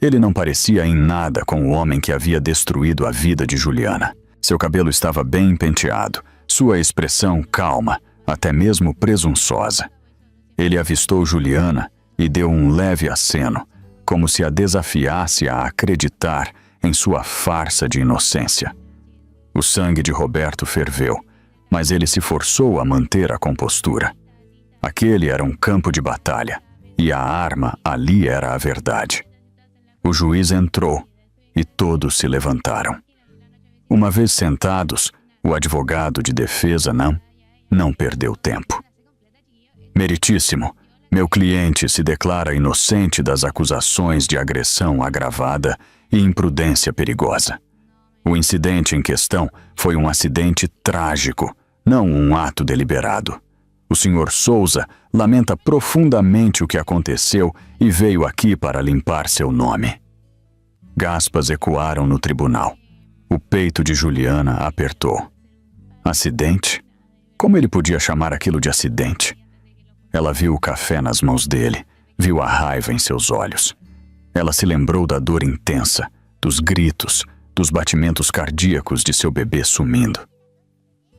Ele não parecia em nada com o homem que havia destruído a vida de Juliana. Seu cabelo estava bem penteado, sua expressão calma, até mesmo presunçosa. Ele avistou Juliana e deu um leve aceno, como se a desafiasse a acreditar em sua farsa de inocência. O sangue de Roberto ferveu, mas ele se forçou a manter a compostura. Aquele era um campo de batalha, e a arma ali era a verdade. O juiz entrou, e todos se levantaram. Uma vez sentados, o advogado de defesa não perdeu tempo. Meritíssimo, meu cliente se declara inocente das acusações de agressão agravada e imprudência perigosa. O incidente em questão foi um acidente trágico, não um ato deliberado. O Sr. Souza lamenta profundamente o que aconteceu e veio aqui para limpar seu nome. Gaspas ecoaram no tribunal. O peito de Juliana apertou. Acidente? Como ele podia chamar aquilo de acidente? Ela viu o café nas mãos dele, viu a raiva em seus olhos. Ela se lembrou da dor intensa, dos gritos, dos batimentos cardíacos de seu bebê sumindo.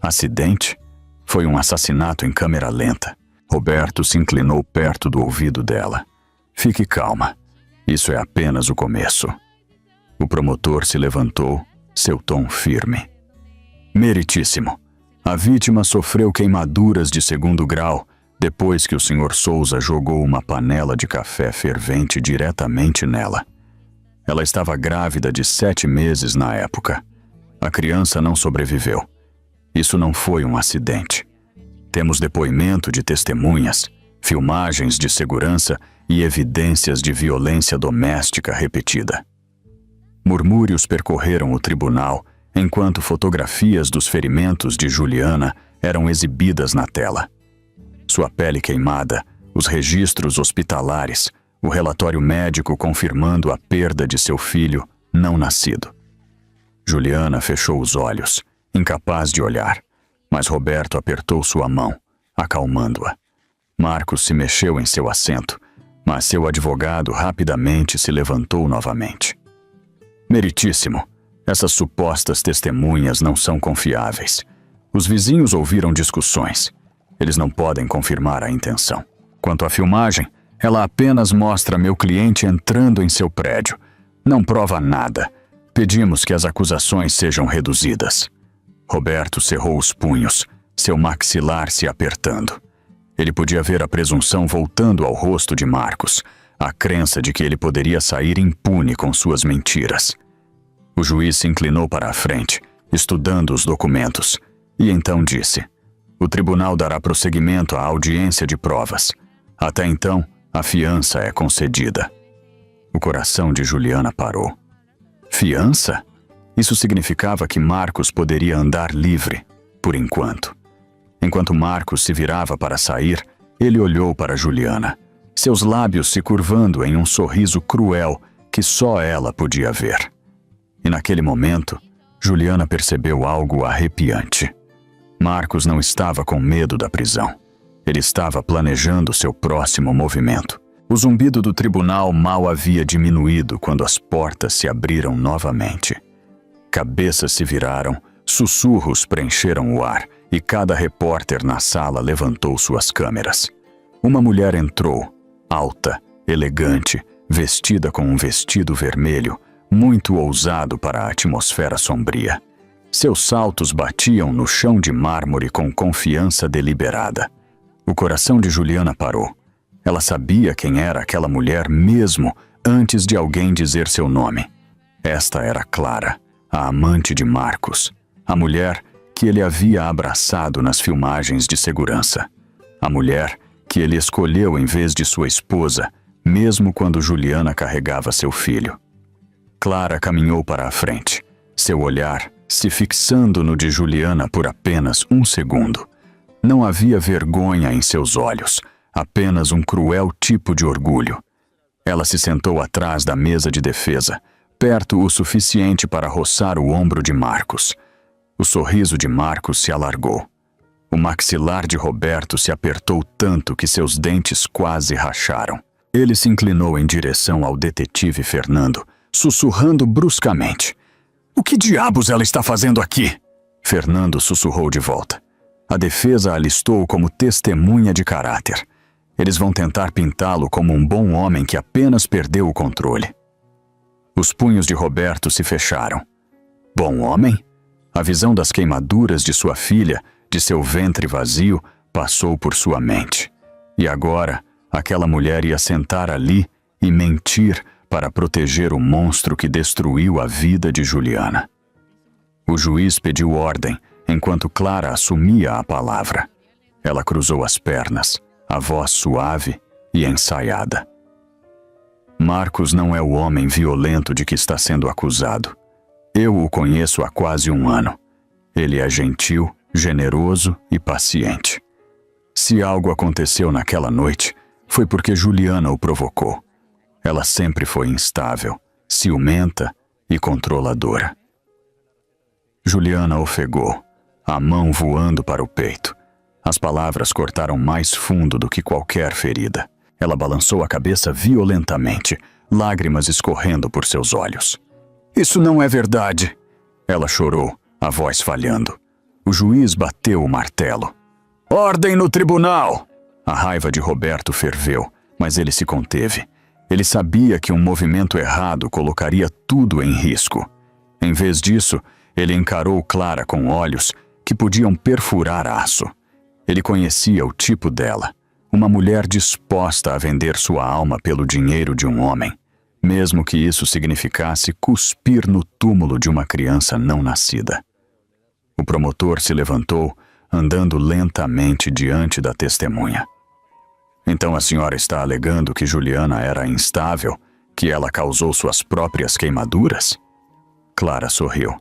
Acidente? Foi um assassinato em câmera lenta. Roberto se inclinou perto do ouvido dela. Fique calma. Isso é apenas o começo. O promotor se levantou, seu tom firme. Meritíssimo. A vítima sofreu queimaduras de 2º grau depois que o Sr. Souza jogou uma panela de café fervente diretamente nela. Ela estava grávida de 7 meses na época. A criança não sobreviveu. Isso não foi um acidente. Temos depoimento de testemunhas, filmagens de segurança e evidências de violência doméstica repetida. Murmúrios percorreram o tribunal enquanto fotografias dos ferimentos de Juliana eram exibidas na tela. Sua pele queimada, os registros hospitalares, o relatório médico confirmando a perda de seu filho não nascido. Juliana fechou os olhos, incapaz de olhar, mas Roberto apertou sua mão, acalmando-a. Marcos se mexeu em seu assento, mas seu advogado rapidamente se levantou novamente. Meritíssimo, essas supostas testemunhas não são confiáveis. Os vizinhos ouviram discussões. Eles não podem confirmar a intenção. Quanto à filmagem, ela apenas mostra meu cliente entrando em seu prédio. Não prova nada. Pedimos que as acusações sejam reduzidas. Roberto cerrou os punhos, seu maxilar se apertando. Ele podia ver a presunção voltando ao rosto de Marcos, a crença de que ele poderia sair impune com suas mentiras. O juiz se inclinou para a frente, estudando os documentos, e então disse: o tribunal dará prosseguimento à audiência de provas. Até então, a fiança é concedida. O coração de Juliana parou. Fiança? Isso significava que Marcos poderia andar livre, por enquanto. Enquanto Marcos se virava para sair, ele olhou para Juliana, seus lábios se curvando em um sorriso cruel que só ela podia ver. E naquele momento, Juliana percebeu algo arrepiante. Marcos não estava com medo da prisão. Ele estava planejando seu próximo movimento. O zumbido do tribunal mal havia diminuído quando as portas se abriram novamente. Cabeças se viraram, sussurros preencheram o ar e cada repórter na sala levantou suas câmeras. Uma mulher entrou, alta, elegante, vestida com um vestido vermelho, muito ousado para a atmosfera sombria. Seus saltos batiam no chão de mármore com confiança deliberada. O coração de Juliana parou. Ela sabia quem era aquela mulher mesmo antes de alguém dizer seu nome. Esta era Clara, a amante de Marcos, a mulher que ele havia abraçado nas filmagens de segurança. A mulher que ele escolheu em vez de sua esposa, mesmo quando Juliana carregava seu filho. Clara caminhou para a frente, seu olhar se fixando no de Juliana por apenas um segundo. Não havia vergonha em seus olhos, apenas um cruel tipo de orgulho. Ela se sentou atrás da mesa de defesa, perto o suficiente para roçar o ombro de Marcos. O sorriso de Marcos se alargou. O maxilar de Roberto se apertou tanto que seus dentes quase racharam. Ele se inclinou em direção ao detetive Fernando, sussurrando bruscamente. O que diabos ela está fazendo aqui? Fernando sussurrou de volta. A defesa a listou como testemunha de caráter. Eles vão tentar pintá-lo como um bom homem que apenas perdeu o controle. Os punhos de Roberto se fecharam. Bom homem? A visão das queimaduras de sua filha, de seu ventre vazio, passou por sua mente. E agora, aquela mulher ia sentar ali e mentir para proteger o monstro que destruiu a vida de Juliana. O juiz pediu ordem, enquanto Clara assumia a palavra. Ela cruzou as pernas, a voz suave e ensaiada. Marcos não é o homem violento de que está sendo acusado. Eu o conheço há quase um ano. Ele é gentil, generoso e paciente. Se algo aconteceu naquela noite, foi porque Juliana o provocou. Ela sempre foi instável, ciumenta e controladora. Juliana ofegou, a mão voando para o peito. As palavras cortaram mais fundo do que qualquer ferida. Ela balançou a cabeça violentamente, lágrimas escorrendo por seus olhos. Isso não é verdade! Ela chorou, a voz falhando. O juiz bateu o martelo. Ordem no tribunal! A raiva de Roberto ferveu, mas ele se conteve. Ele sabia que um movimento errado colocaria tudo em risco. Em vez disso, ele encarou Clara com olhos que podiam perfurar aço. Ele conhecia o tipo dela, uma mulher disposta a vender sua alma pelo dinheiro de um homem, mesmo que isso significasse cuspir no túmulo de uma criança não nascida. O promotor se levantou, andando lentamente diante da testemunha. Então a senhora está alegando que Juliana era instável, que ela causou suas próprias queimaduras? Clara sorriu.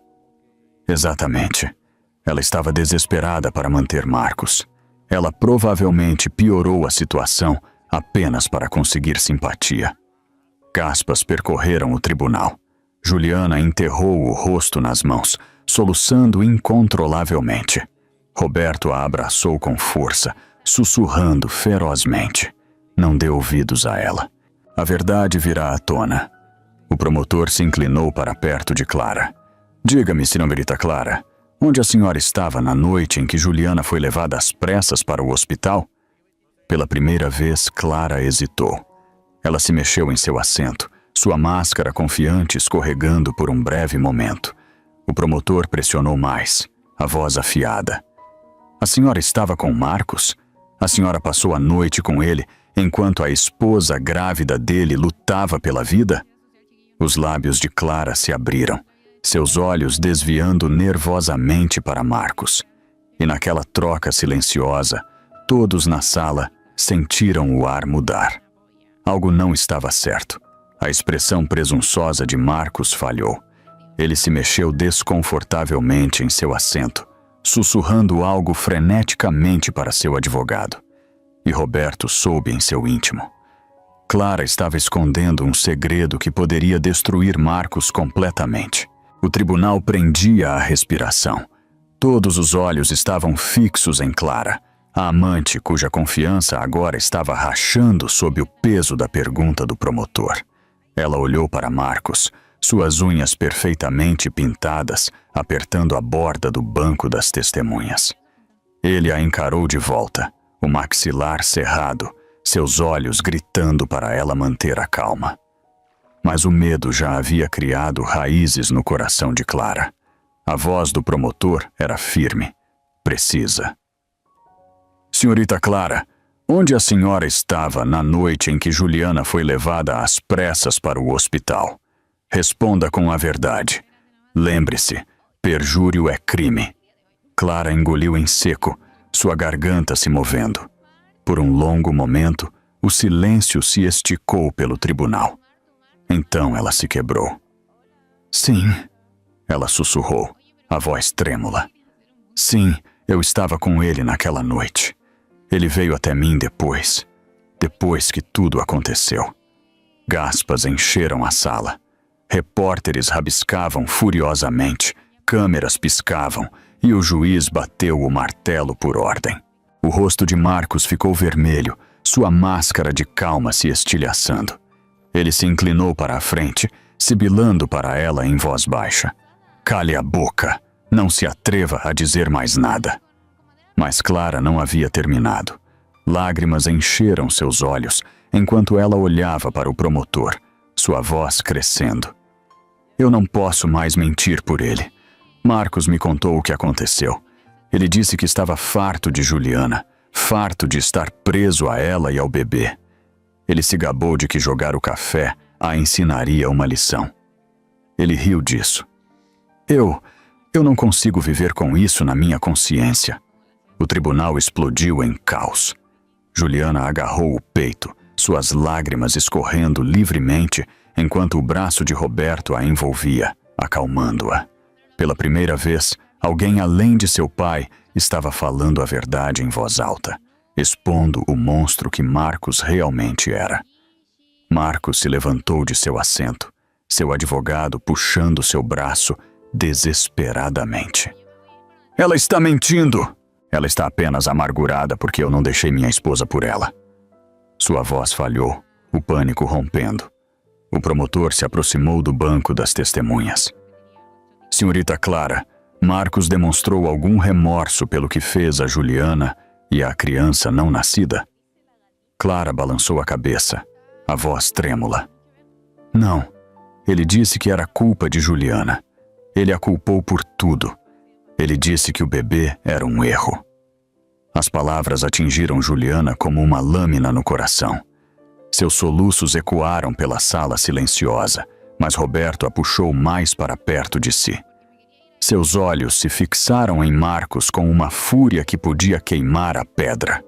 Exatamente. Ela estava desesperada para manter Marcos. Ela provavelmente piorou a situação apenas para conseguir simpatia. Gaspas percorreram o tribunal. Juliana enterrou o rosto nas mãos, soluçando incontrolavelmente. Roberto a abraçou com força, sussurrando ferozmente. Não deu ouvidos a ela. A verdade virá à tona. O promotor se inclinou para perto de Clara. Diga-me, senhorita Clara, onde a senhora estava na noite em que Juliana foi levada às pressas para o hospital? Pela primeira vez, Clara hesitou. Ela se mexeu em seu assento, sua máscara confiante escorregando por um breve momento. O promotor pressionou mais, a voz afiada. A senhora estava com Marcos? A senhora passou a noite com ele enquanto a esposa grávida dele lutava pela vida? Os lábios de Clara se abriram, seus olhos desviando nervosamente para Marcos. E naquela troca silenciosa, todos na sala sentiram o ar mudar. Algo não estava certo. A expressão presunçosa de Marcos falhou. Ele se mexeu desconfortavelmente em seu assento, sussurrando algo freneticamente para seu advogado. E Roberto soube em seu íntimo. Clara estava escondendo um segredo que poderia destruir Marcos completamente. O tribunal prendia a respiração. Todos os olhos estavam fixos em Clara, a amante cuja confiança agora estava rachando sob o peso da pergunta do promotor. Ela olhou para Marcos, suas unhas perfeitamente pintadas, apertando a borda do banco das testemunhas. Ele a encarou de volta, o maxilar cerrado, seus olhos gritando para ela manter a calma. Mas o medo já havia criado raízes no coração de Clara. A voz do promotor era firme, precisa. Senhorita Clara, onde a senhora estava na noite em que Juliana foi levada às pressas para o hospital? Responda com a verdade. Lembre-se, perjúrio é crime. Clara engoliu em seco, sua garganta se movendo. Por um longo momento, o silêncio se esticou pelo tribunal. Então ela se quebrou. Sim, ela sussurrou, a voz trêmula. Sim, eu estava com ele naquela noite. Ele veio até mim depois que tudo aconteceu. Gaspas encheram a sala. Repórteres rabiscavam furiosamente, câmeras piscavam e o juiz bateu o martelo por ordem. O rosto de Marcos ficou vermelho, sua máscara de calma se estilhaçando. Ele se inclinou para a frente, sibilando para ela em voz baixa. Cale a boca, não se atreva a dizer mais nada. Mas Clara não havia terminado. Lágrimas encheram seus olhos enquanto ela olhava para o promotor, sua voz crescendo. Eu não posso mais mentir por ele. Marcos me contou o que aconteceu. Ele disse que estava farto de Juliana, farto de estar preso a ela e ao bebê. Ele se gabou de que jogar o café a ensinaria uma lição. Ele riu disso. Eu não consigo viver com isso na minha consciência. O tribunal explodiu em caos. Juliana agarrou o peito, suas lágrimas escorrendo livremente, enquanto o braço de Roberto a envolvia, acalmando-a. Pela primeira vez, alguém além de seu pai estava falando a verdade em voz alta, expondo o monstro que Marcos realmente era. Marcos se levantou de seu assento, seu advogado puxando seu braço desesperadamente. Ela está mentindo! Ela está apenas amargurada porque eu não deixei minha esposa por ela. Sua voz falhou, o pânico rompendo. O promotor se aproximou do banco das testemunhas. Senhorita Clara, Marcos demonstrou algum remorso pelo que fez a Juliana e a criança não nascida? Clara balançou a cabeça, a voz trêmula. Não, ele disse que era culpa de Juliana. Ele a culpou por tudo. Ele disse que o bebê era um erro. As palavras atingiram Juliana como uma lâmina no coração. Seus soluços ecoaram pela sala silenciosa, mas Roberto a puxou mais para perto de si. Seus olhos se fixaram em Marcos com uma fúria que podia queimar a pedra.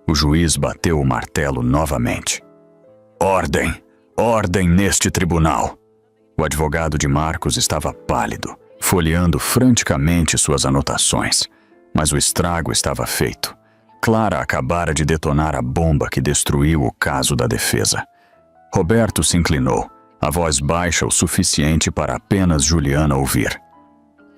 O juiz bateu o martelo novamente. Ordem! Ordem neste tribunal! O advogado de Marcos estava pálido, folheando franticamente suas anotações, mas o estrago estava feito. Clara acabara de detonar a bomba que destruiu o caso da defesa. Roberto se inclinou, a voz baixa o suficiente para apenas Juliana ouvir.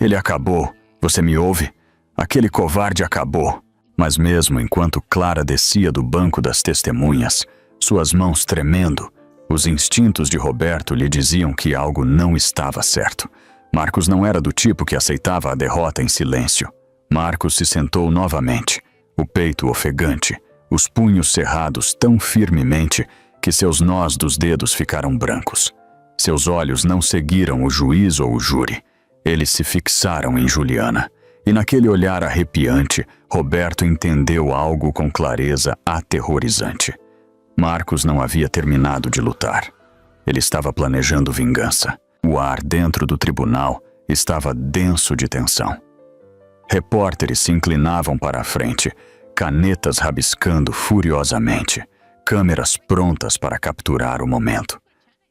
Ele acabou, você me ouve? Aquele covarde acabou. Mas mesmo enquanto Clara descia do banco das testemunhas, suas mãos tremendo, os instintos de Roberto lhe diziam que algo não estava certo. Marcos não era do tipo que aceitava a derrota em silêncio. Marcos se sentou novamente, o peito ofegante, os punhos cerrados tão firmemente que seus nós dos dedos ficaram brancos. Seus olhos não seguiram o juiz ou o júri. Eles se fixaram em Juliana. E naquele olhar arrepiante, Roberto entendeu algo com clareza aterrorizante. Marcos não havia terminado de lutar. Ele estava planejando vingança. O ar dentro do tribunal estava denso de tensão. Repórteres se inclinavam para a frente, canetas rabiscando furiosamente, câmeras prontas para capturar o momento.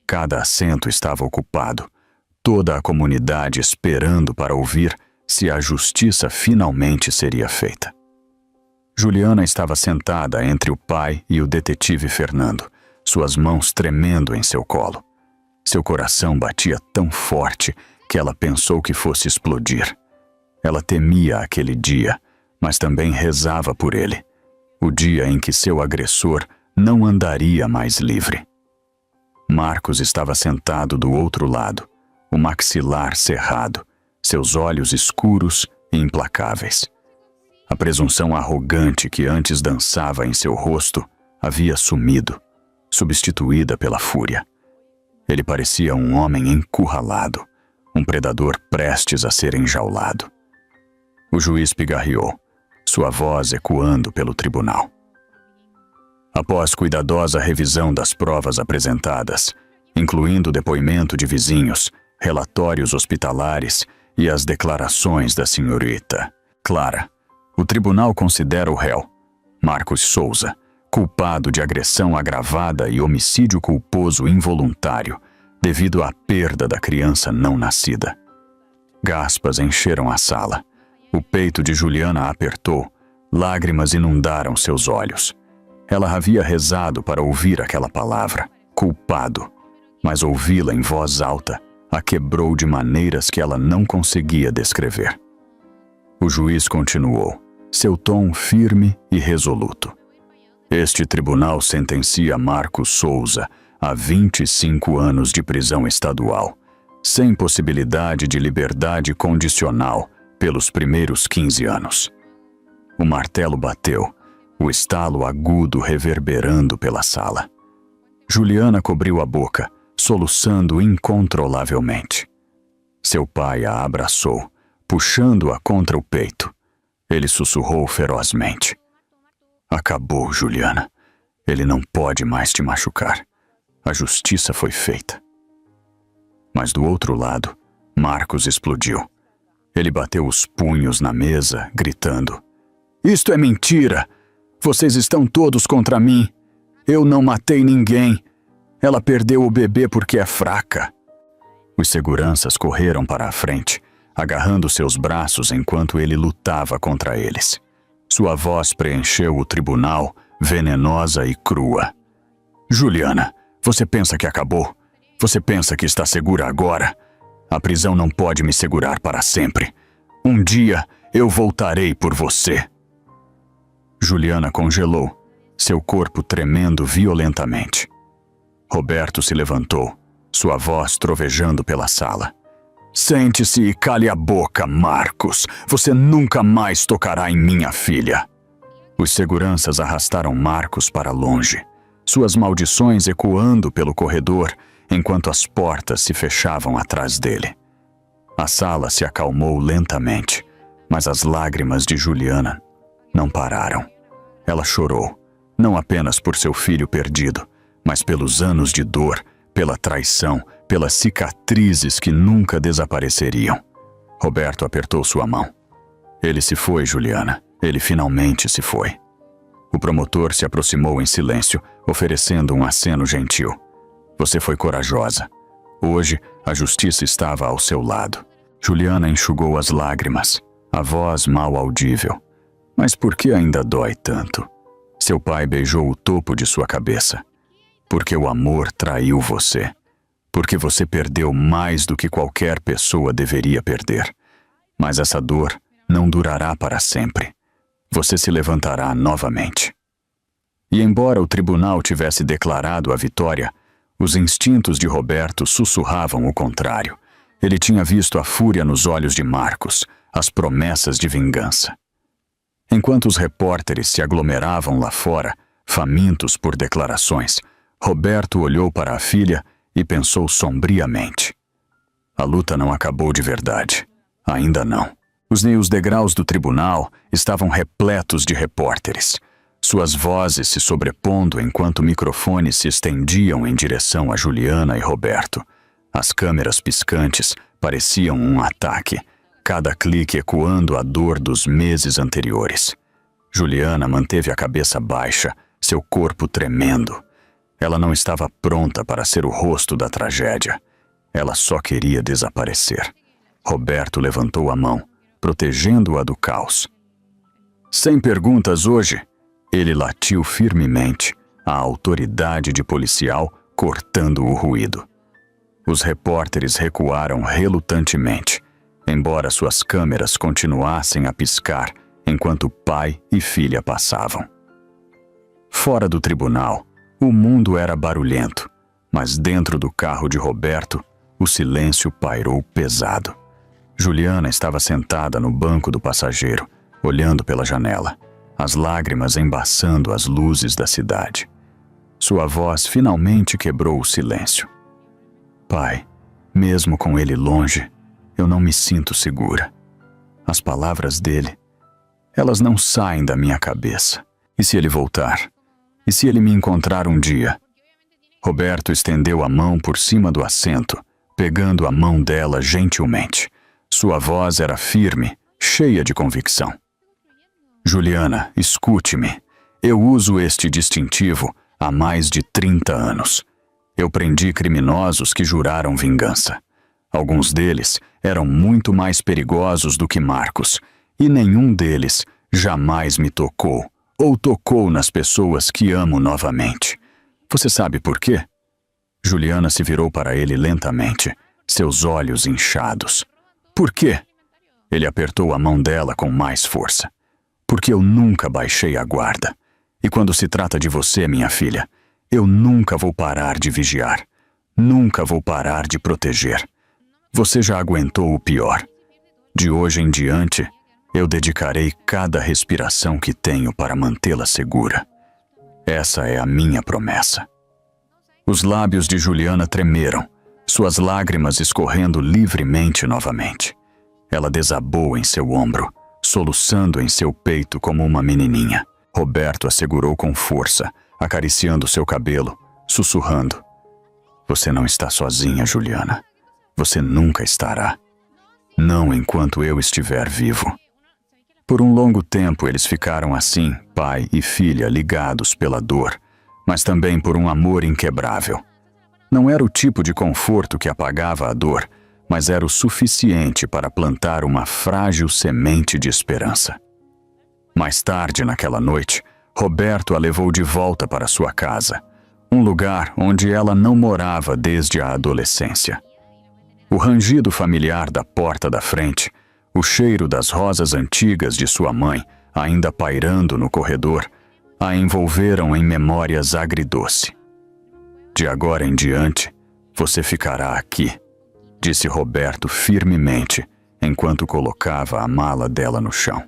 Cada assento estava ocupado, toda a comunidade esperando para ouvir se a justiça finalmente seria feita. Juliana estava sentada entre o pai e o detetive Fernando, suas mãos tremendo em seu colo. Seu coração batia tão forte que ela pensou que fosse explodir. Ela temia aquele dia, mas também rezava por ele. O dia em que seu agressor não andaria mais livre. Marcos estava sentado do outro lado, o maxilar cerrado, seus olhos escuros e implacáveis. A presunção arrogante que antes dançava em seu rosto havia sumido, substituída pela fúria. Ele parecia um homem encurralado, um predador prestes a ser enjaulado. O juiz pigarreou, sua voz ecoando pelo tribunal. Após cuidadosa revisão das provas apresentadas, incluindo depoimento de vizinhos, relatórios hospitalares e as declarações da senhorita Clara, o tribunal considera o réu, Marcos Souza, culpado de agressão agravada e homicídio culposo involuntário devido à perda da criança não nascida. Gaspas encheram a sala. O peito de Juliana apertou, lágrimas inundaram seus olhos. Ela havia rezado para ouvir aquela palavra, culpado, mas ouvi-la em voz alta a quebrou de maneiras que ela não conseguia descrever. O juiz continuou, seu tom firme e resoluto. Este tribunal sentencia Marcos Souza a 25 anos de prisão estadual, sem possibilidade de liberdade condicional pelos primeiros 15 anos. O martelo bateu, o estalo agudo reverberando pela sala. Juliana cobriu a boca, soluçando incontrolavelmente. Seu pai a abraçou, puxando-a contra o peito. Ele sussurrou ferozmente. Acabou, Juliana. Ele não pode mais te machucar. A justiça foi feita. Mas do outro lado, Marcos explodiu. Ele bateu os punhos na mesa, gritando: Isto é mentira! Vocês estão todos contra mim. Eu não matei ninguém. Ela perdeu o bebê porque é fraca. Os seguranças correram para a frente, agarrando seus braços enquanto ele lutava contra eles. Sua voz preencheu o tribunal, venenosa e crua. Juliana, você pensa que acabou? Você pensa que está segura agora? A prisão não pode me segurar para sempre. Um dia eu voltarei por você. Juliana congelou, seu corpo tremendo violentamente. Roberto se levantou, sua voz trovejando pela sala. Sente-se e cale a boca, Marcos. Você nunca mais tocará em minha filha. Os seguranças arrastaram Marcos para longe, suas maldições ecoando pelo corredor enquanto as portas se fechavam atrás dele. A sala se acalmou lentamente, mas as lágrimas de Juliana não pararam. Ela chorou, não apenas por seu filho perdido, mas pelos anos de dor, pela traição, pelas cicatrizes que nunca desapareceriam. Roberto apertou sua mão. Ele se foi, Juliana. Ele finalmente se foi. O promotor se aproximou em silêncio, oferecendo um aceno gentil. Você foi corajosa. Hoje, a justiça estava ao seu lado. Juliana enxugou as lágrimas, a voz mal audível. Mas por que ainda dói tanto? Seu pai beijou o topo de sua cabeça. Porque o amor traiu você. Porque você perdeu mais do que qualquer pessoa deveria perder. Mas essa dor não durará para sempre. Você se levantará novamente. E embora o tribunal tivesse declarado a vitória, os instintos de Roberto sussurravam o contrário. Ele tinha visto a fúria nos olhos de Marcos, as promessas de vingança. Enquanto os repórteres se aglomeravam lá fora, famintos por declarações, Roberto olhou para a filha e pensou sombriamente. A luta não acabou de verdade. Ainda não. Os degraus do tribunal estavam repletos de repórteres, suas vozes se sobrepondo enquanto microfones se estendiam em direção a Juliana e Roberto. As câmeras piscantes pareciam um ataque, cada clique ecoando a dor dos meses anteriores. Juliana manteve a cabeça baixa, seu corpo tremendo. Ela não estava pronta para ser o rosto da tragédia. Ela só queria desaparecer. Roberto levantou a mão, protegendo-a do caos. Sem perguntas hoje, ele latiu firmemente, a autoridade de policial cortando o ruído. Os repórteres recuaram relutantemente, embora suas câmeras continuassem a piscar enquanto pai e filha passavam. Fora do tribunal, o mundo era barulhento, mas dentro do carro de Roberto, o silêncio pairou pesado. Juliana estava sentada no banco do passageiro, olhando pela janela, as lágrimas embaçando as luzes da cidade. Sua voz finalmente quebrou o silêncio. Pai, mesmo com ele longe, eu não me sinto segura. As palavras dele, elas não saem da minha cabeça. E se ele voltar? E se ele me encontrar um dia? Roberto estendeu a mão por cima do assento, pegando a mão dela gentilmente. Sua voz era firme, cheia de convicção. Juliana, escute-me. Eu uso este distintivo há mais de 30 anos. Eu prendi criminosos que juraram vingança. Alguns deles eram muito mais perigosos do que Marcos, e nenhum deles jamais me tocou ou tocou nas pessoas que amo novamente. Você sabe por quê? Juliana se virou para ele lentamente, seus olhos inchados. Por quê? Ele apertou a mão dela com mais força. Porque eu nunca baixei a guarda. E quando se trata de você, minha filha, eu nunca vou parar de vigiar. Nunca vou parar de proteger. Você já aguentou o pior. De hoje em diante, eu dedicarei cada respiração que tenho para mantê-la segura. Essa é a minha promessa. Os lábios de Juliana tremeram, suas lágrimas escorrendo livremente novamente. Ela desabou em seu ombro, soluçando em seu peito como uma menininha. Roberto a segurou com força, acariciando seu cabelo, sussurrando. Você não está sozinha, Juliana. Você nunca estará. Não enquanto eu estiver vivo. Por um longo tempo eles ficaram assim, pai e filha ligados pela dor, mas também por um amor inquebrável. Não era o tipo de conforto que apagava a dor, mas era o suficiente para plantar uma frágil semente de esperança. Mais tarde naquela noite, Roberto a levou de volta para sua casa, um lugar onde ela não morava desde a adolescência. O rangido familiar da porta da frente, o cheiro das rosas antigas de sua mãe, ainda pairando no corredor, a envolveram em memórias agridoce. De agora em diante, você ficará aqui, disse Roberto firmemente, enquanto colocava a mala dela no chão.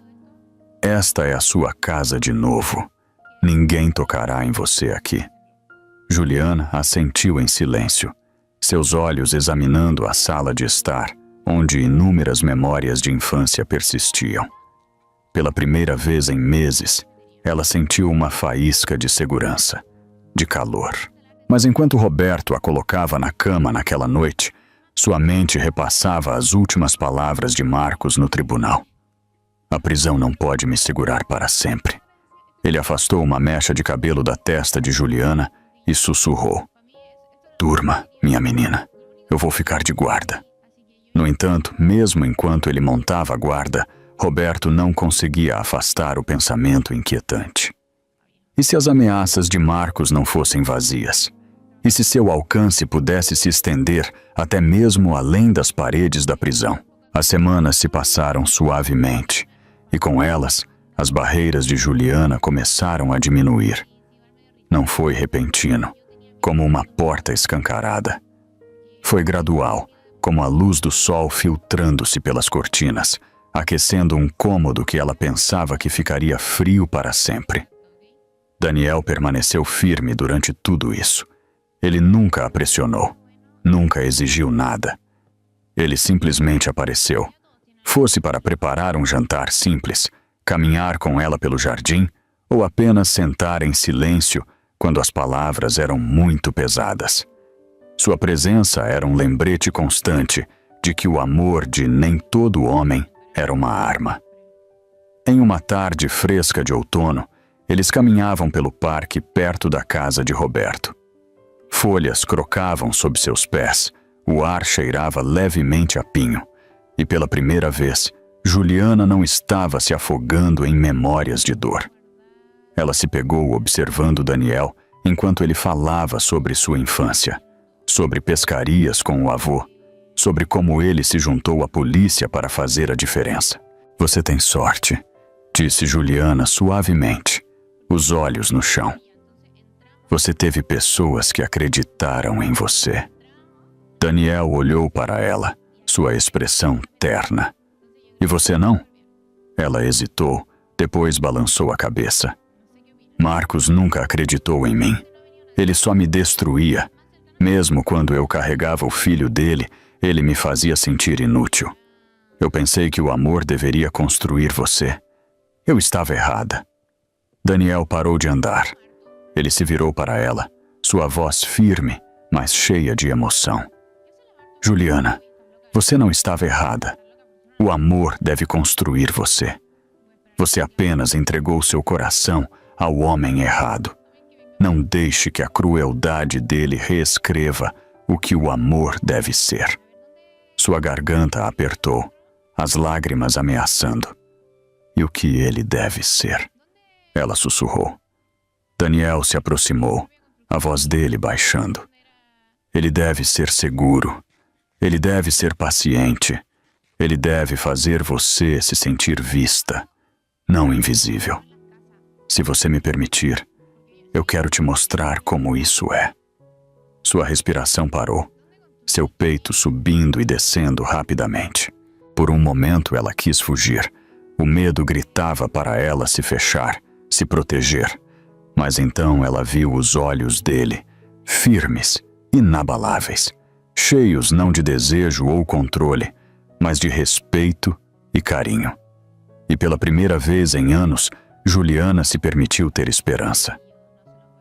Esta é a sua casa de novo. Ninguém tocará em você aqui. Juliana assentiu em silêncio, seus olhos examinando a sala de estar, onde inúmeras memórias de infância persistiam. Pela primeira vez em meses, ela sentiu uma faísca de segurança, de calor. Mas enquanto Roberto a colocava na cama naquela noite, sua mente repassava as últimas palavras de Marcos no tribunal. A prisão não pode me segurar para sempre. Ele afastou uma mecha de cabelo da testa de Juliana e sussurrou: Durma, minha menina. Eu vou ficar de guarda. No entanto, mesmo enquanto ele montava a guarda, Roberto não conseguia afastar o pensamento inquietante. E se as ameaças de Marcos não fossem vazias? E se seu alcance pudesse se estender até mesmo além das paredes da prisão? As semanas se passaram suavemente, e com elas, as barreiras de Juliana começaram a diminuir. Não foi repentino, como uma porta escancarada. Foi gradual, como a luz do sol filtrando-se pelas cortinas, aquecendo um cômodo que ela pensava que ficaria frio para sempre. Daniel permaneceu firme durante tudo isso. Ele nunca a pressionou, nunca exigiu nada. Ele simplesmente apareceu. Fosse para preparar um jantar simples, caminhar com ela pelo jardim ou apenas sentar em silêncio quando as palavras eram muito pesadas. Sua presença era um lembrete constante de que o amor de nem todo homem era uma arma. Em uma tarde fresca de outono, eles caminhavam pelo parque perto da casa de Roberto. Folhas crocavam sob seus pés, o ar cheirava levemente a pinho, e pela primeira vez, Juliana não estava se afogando em memórias de dor. Ela se pegou observando Daniel enquanto ele falava sobre sua infância, sobre pescarias com o avô, sobre como ele se juntou à polícia para fazer a diferença. Você tem sorte, disse Juliana suavemente, os olhos no chão. Você teve pessoas que acreditaram em você. Daniel olhou para ela, sua expressão terna. E você não? Ela hesitou, depois balançou a cabeça. Marcos nunca acreditou em mim. Ele só me destruía. Mesmo quando eu carregava o filho dele, ele me fazia sentir inútil. Eu pensei que o amor deveria construir você. Eu estava errada. Daniel parou de andar. Ele se virou para ela, sua voz firme, mas cheia de emoção. Juliana, você não estava errada. O amor deve construir você. Você apenas entregou seu coração ao homem errado. Não deixe que a crueldade dele reescreva o que o amor deve ser. Sua garganta apertou, as lágrimas ameaçando. E o que ele deve ser? Ela sussurrou. Daniel se aproximou, a voz dele baixando. Ele deve ser seguro. Ele deve ser paciente. Ele deve fazer você se sentir vista, não invisível. Se você me permitir, eu quero te mostrar como isso é. Sua respiração parou, seu peito subindo e descendo rapidamente. Por um momento ela quis fugir. O medo gritava para ela se fechar, se proteger. Mas então ela viu os olhos dele, firmes, inabaláveis, cheios não de desejo ou controle, mas de respeito e carinho. E pela primeira vez em anos, Juliana se permitiu ter esperança.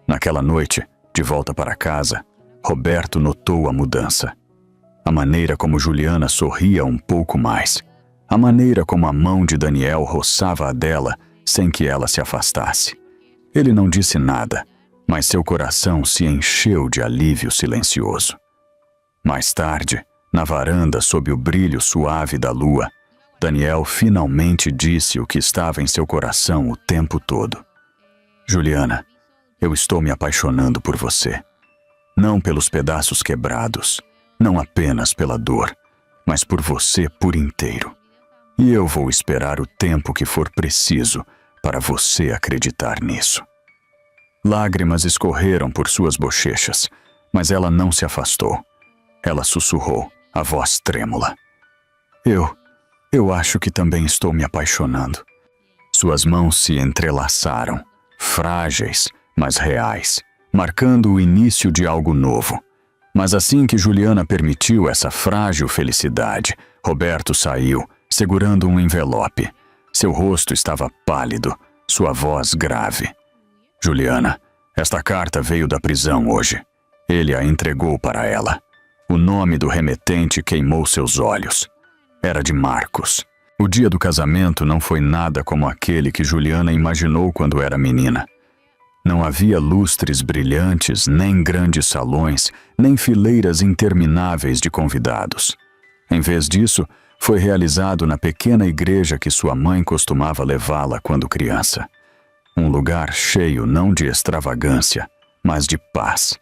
Naquela noite, de volta para casa, Roberto notou a mudança. A maneira como Juliana sorria um pouco mais, a maneira como a mão de Daniel roçava a dela sem que ela se afastasse. Ele não disse nada, mas seu coração se encheu de alívio silencioso. Mais tarde, na varanda sob o brilho suave da lua, Daniel finalmente disse o que estava em seu coração o tempo todo. Juliana, eu estou me apaixonando por você. Não pelos pedaços quebrados, não apenas pela dor, mas por você por inteiro. E eu vou esperar o tempo que for preciso para você acreditar nisso. Lágrimas escorreram por suas bochechas, mas ela não se afastou. Ela sussurrou, a voz trêmula. Eu acho que também estou me apaixonando. Suas mãos se entrelaçaram, frágeis, mas reais, marcando o início de algo novo. Mas assim que Juliana permitiu essa frágil felicidade, Roberto saiu, segurando um envelope. Seu rosto estava pálido, sua voz grave. Juliana, esta carta veio da prisão hoje. Ele a entregou para ela. O nome do remetente queimou seus olhos. Era de Marcos. O dia do casamento não foi nada como aquele que Juliana imaginou quando era menina. Não havia lustres brilhantes, nem grandes salões, nem fileiras intermináveis de convidados. Em vez disso, foi realizado na pequena igreja que sua mãe costumava levá-la quando criança. Um lugar cheio não de extravagância, mas de paz.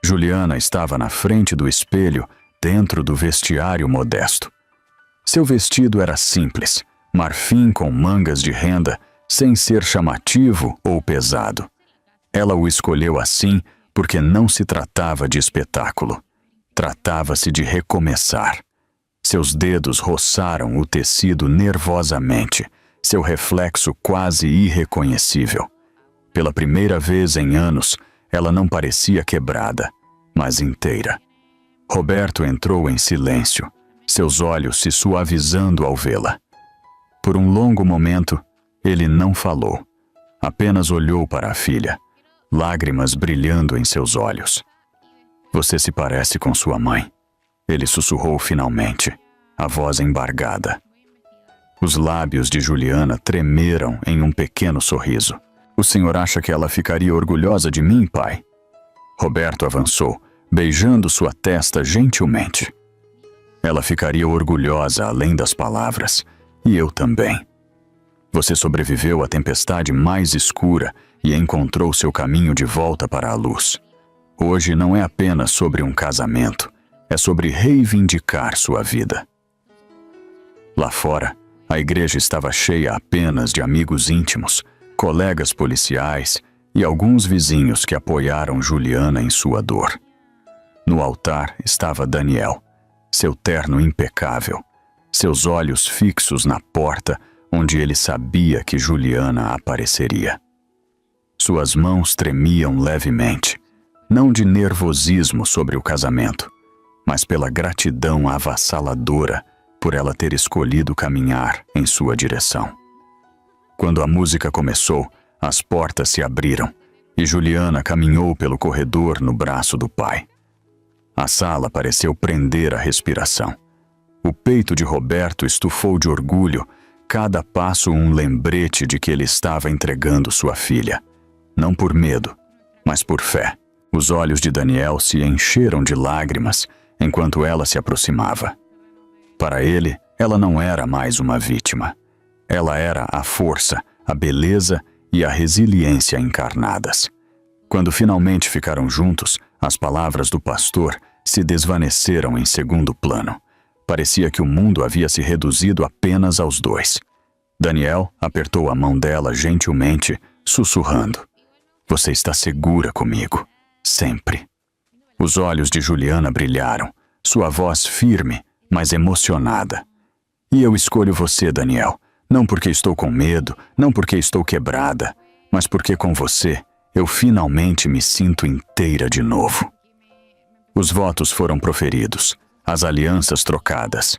Juliana estava na frente do espelho, dentro do vestiário modesto. Seu vestido era simples, marfim com mangas de renda, sem ser chamativo ou pesado. Ela o escolheu assim porque não se tratava de espetáculo. Tratava-se de recomeçar. Seus dedos roçaram o tecido nervosamente, seu reflexo quase irreconhecível. Pela primeira vez em anos, ela não parecia quebrada, mas inteira. Roberto entrou em silêncio, seus olhos se suavizando ao vê-la. Por um longo momento, ele não falou, apenas olhou para a filha, lágrimas brilhando em seus olhos. Você se parece com sua mãe, ele sussurrou finalmente, a voz embargada. Os lábios de Juliana tremeram em um pequeno sorriso. O senhor acha que ela ficaria orgulhosa de mim, pai? Roberto avançou, beijando sua testa gentilmente. Ela ficaria orgulhosa além das palavras, e eu também. Você sobreviveu à tempestade mais escura e encontrou seu caminho de volta para a luz. Hoje não é apenas sobre um casamento, é sobre reivindicar sua vida. Lá fora, a igreja estava cheia apenas de amigos íntimos, colegas policiais e alguns vizinhos que apoiaram Juliana em sua dor. No altar estava Daniel, seu terno impecável, seus olhos fixos na porta onde ele sabia que Juliana apareceria. Suas mãos tremiam levemente, não de nervosismo sobre o casamento, mas pela gratidão avassaladora por ela ter escolhido caminhar em sua direção. Quando a música começou, as portas se abriram e Juliana caminhou pelo corredor no braço do pai. A sala pareceu prender a respiração. O peito de Roberto estufou de orgulho, cada passo um lembrete de que ele estava entregando sua filha. Não por medo, mas por fé. Os olhos de Daniel se encheram de lágrimas enquanto ela se aproximava. Para ele, ela não era mais uma vítima. Ela era a força, a beleza e a resiliência encarnadas. Quando finalmente ficaram juntos, as palavras do pastor se desvaneceram em segundo plano. Parecia que o mundo havia se reduzido apenas aos dois. Daniel apertou a mão dela gentilmente, sussurrando: "Você está segura comigo, sempre." Os olhos de Juliana brilharam, sua voz firme, mas emocionada. "E eu escolho você, Daniel, não porque estou com medo, não porque estou quebrada, mas porque com você eu finalmente me sinto inteira de novo." Os votos foram proferidos, as alianças trocadas.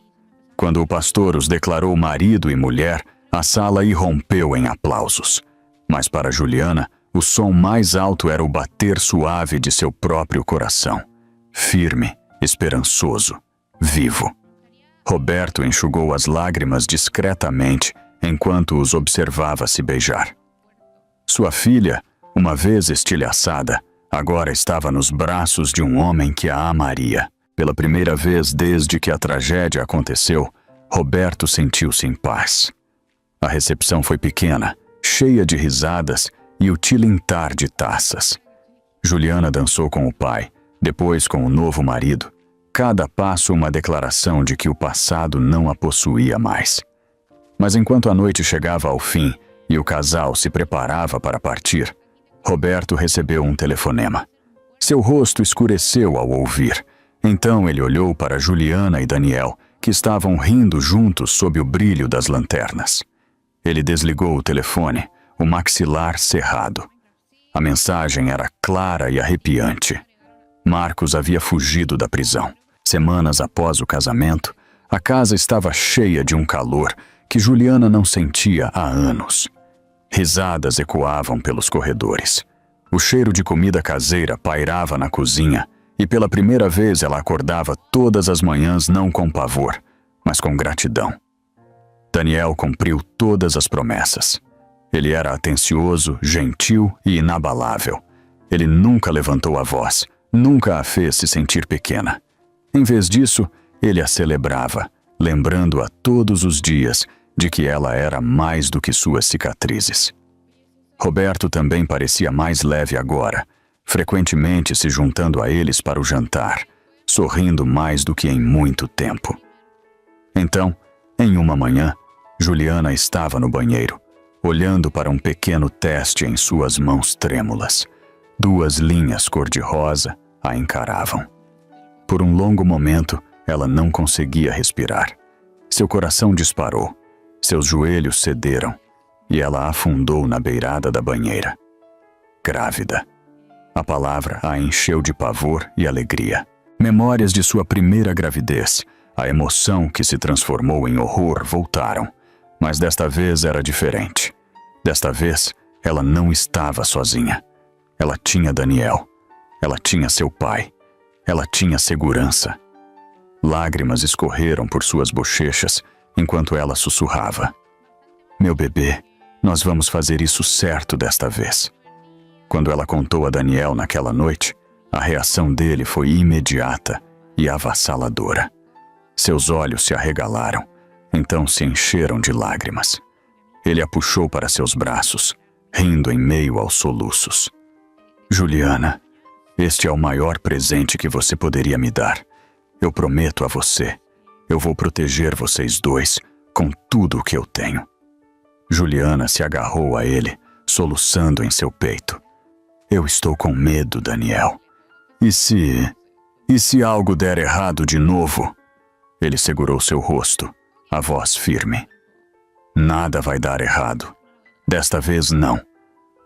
Quando o pastor os declarou marido e mulher, a sala irrompeu em aplausos. Mas para Juliana, o som mais alto era o bater suave de seu próprio coração. Firme, esperançoso, vivo. Roberto enxugou as lágrimas discretamente enquanto os observava se beijar. Sua filha, uma vez estilhaçada, agora estava nos braços de um homem que a amaria. Pela primeira vez desde que a tragédia aconteceu, Roberto sentiu-se em paz. A recepção foi pequena, cheia de risadas e o tilintar de taças. Juliana dançou com o pai, depois com o novo marido. Cada passo uma declaração de que o passado não a possuía mais. Mas enquanto a noite chegava ao fim e o casal se preparava para partir, Roberto recebeu um telefonema. Seu rosto escureceu ao ouvir. Então ele olhou para Juliana e Daniel, que estavam rindo juntos sob o brilho das lanternas. Ele desligou o telefone, o maxilar cerrado. A mensagem era clara e arrepiante. Marcos havia fugido da prisão. Semanas após o casamento, a casa estava cheia de um calor que Juliana não sentia há anos. Risadas ecoavam pelos corredores. O cheiro de comida caseira pairava na cozinha e pela primeira vez ela acordava todas as manhãs não com pavor, mas com gratidão. Daniel cumpriu todas as promessas. Ele era atencioso, gentil e inabalável. Ele nunca levantou a voz, nunca a fez se sentir pequena. Em vez disso, ele a celebrava, lembrando-a todos os dias de que ela era mais do que suas cicatrizes. Roberto também parecia mais leve agora, frequentemente se juntando a eles para o jantar, sorrindo mais do que em muito tempo. Então, em uma manhã, Juliana estava no banheiro, olhando para um pequeno teste em suas mãos trêmulas. 2 linhas cor-de-rosa a encaravam. Por um longo momento, ela não conseguia respirar. Seu coração disparou, seus joelhos cederam, e ela afundou na beirada da banheira. Grávida. A palavra a encheu de pavor e alegria. Memórias de sua primeira gravidez, a emoção que se transformou em horror voltaram, mas desta vez era diferente. Desta vez, ela não estava sozinha. Ela tinha Daniel. Ela tinha seu pai. Ela tinha segurança. Lágrimas escorreram por suas bochechas enquanto ela sussurrava: "Meu bebê, nós vamos fazer isso certo desta vez." Quando ela contou a Daniel naquela noite, a reação dele foi imediata e avassaladora. Seus olhos se arregalaram, então se encheram de lágrimas. Ele a puxou para seus braços, rindo em meio aos soluços. "Juliana, este é o maior presente que você poderia me dar. Eu prometo a você, eu vou proteger vocês dois com tudo o que eu tenho." Juliana se agarrou a ele, soluçando em seu peito. "Eu estou com medo, Daniel. E se algo der errado de novo?" Ele segurou seu rosto, a voz firme. "Nada vai dar errado. Desta vez não.